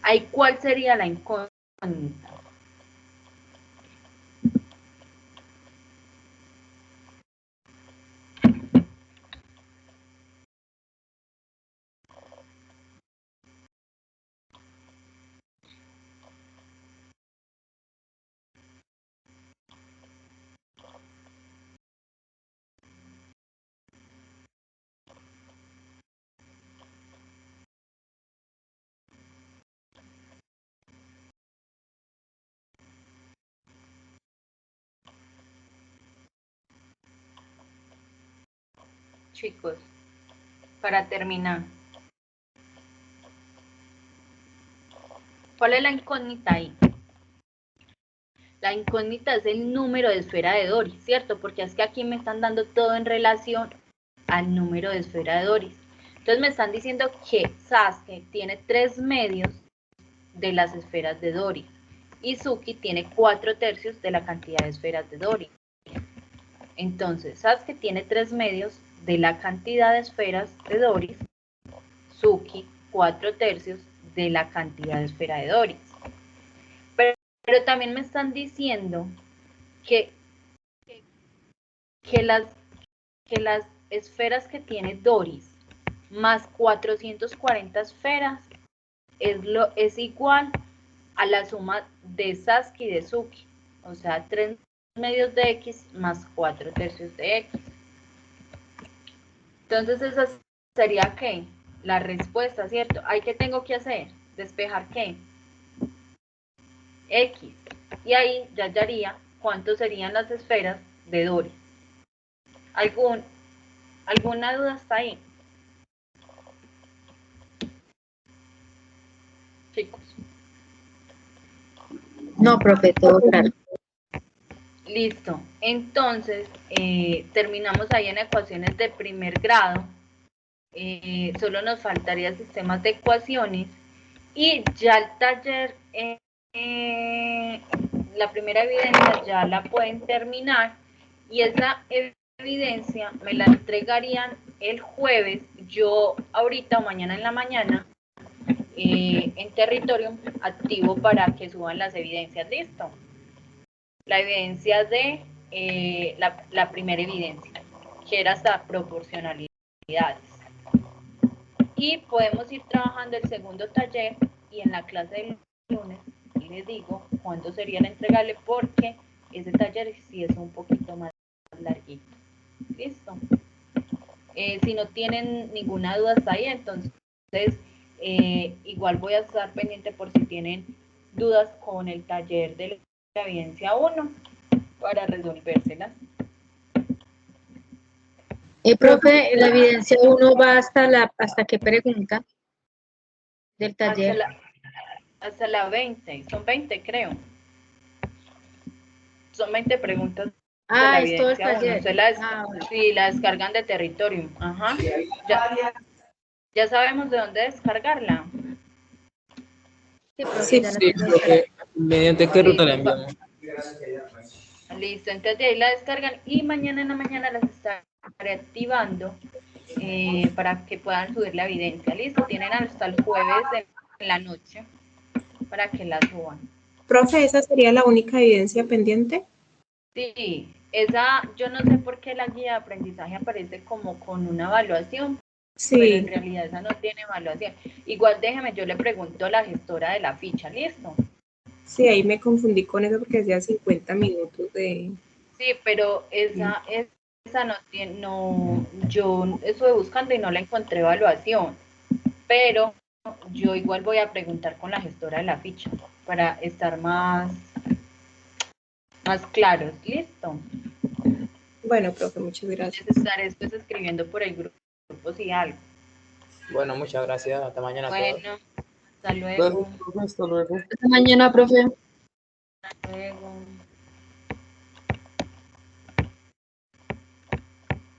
Ahí, ¿cuál sería la incógnita? Chicos, para terminar, ¿cuál es la incógnita ahí? La incógnita es el número de esfera de Doris, ¿cierto? Porque es que aquí me están dando todo en relación al número de esfera de Doris. Entonces me están diciendo que Sasuke tiene 3 medios de las esferas de Doris y Suki tiene 4 tercios de la cantidad de esferas de Doris. Entonces, Sasuke tiene 3 medios de la cantidad de esferas de Doris, Suki 4 tercios de la cantidad de esfera de Doris. Pero también me están diciendo que las esferas que tiene Doris más 440 esferas es igual a la suma de Sasuke y de Suki, o sea, 3 medios de X más 4 tercios de X. Entonces esa sería ¿qué? La respuesta, ¿cierto? ¿Ahí qué tengo que hacer? Despejar ¿qué? X. Y ahí ya hallaría cuántos serían las esferas de Doris. ¿Alguna duda hasta ahí? Chicos. No, profe, todo claro. Listo. Entonces, terminamos ahí en ecuaciones de primer grado. Solo nos faltaría sistemas de ecuaciones. Y ya el taller, la primera evidencia ya la pueden terminar. Y esa evidencia me la entregarían el jueves. Yo ahorita o mañana en la mañana en territorio activo para que suban las evidencias. Listo. La evidencia de la primera evidencia, que era hasta proporcionalidades. Y podemos ir trabajando el segundo taller y en la clase del lunes les digo cuándo sería la entregable, porque ese taller sí es un poquito más larguito. Listo. Si no tienen ninguna duda hasta ahí, entonces igual voy a estar pendiente por si tienen dudas con el taller de la evidencia 1 para resolvérselas. Profe, la evidencia 1 va hasta qué pregunta del taller. Hasta la 20, son 20 creo. Son 20 preguntas de la Es todo el evidencia 1. taller. Bueno. Sí, la descargan de territorio. Ajá. Ya sabemos de dónde descargarla. Sí, profe, Sí, ya la Sí, tengo profe, ¿mediante qué ruta la Listo. enviamos? Listo, entonces de ahí la descargan y mañana en la mañana las estaré activando para que puedan subir la evidencia. Listo, tienen hasta el jueves en la noche para que la suban. Profe, ¿esa sería la única evidencia pendiente? Sí, esa, yo no sé por qué la guía de aprendizaje aparece como con una evaluación, pero en Sí, realidad esa no tiene evaluación. Igual déjeme, yo le pregunto a la gestora de la ficha, ¿listo? sí, ahí me confundí con eso porque decía 50 minutos de... Sí, pero esa no tiene, yo estuve buscando y no la encontré evaluación, pero yo igual voy a preguntar con la gestora de la ficha para estar más claros, ¿listo? Bueno, profe, muchas gracias. Les estaré después escribiendo por el grupo si algo. Bueno, muchas gracias. Hasta mañana a todos. Bueno, hasta luego. Gracias, profe, hasta luego. Hasta mañana, profe. Hasta luego.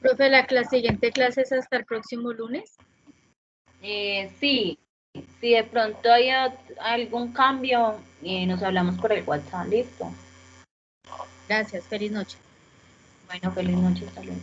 Profe, la siguiente clase es hasta el próximo lunes. Sí, si de pronto hay algún cambio, nos hablamos por el WhatsApp, ¿listo? Gracias, feliz noche. Bueno, feliz noche, hasta luego.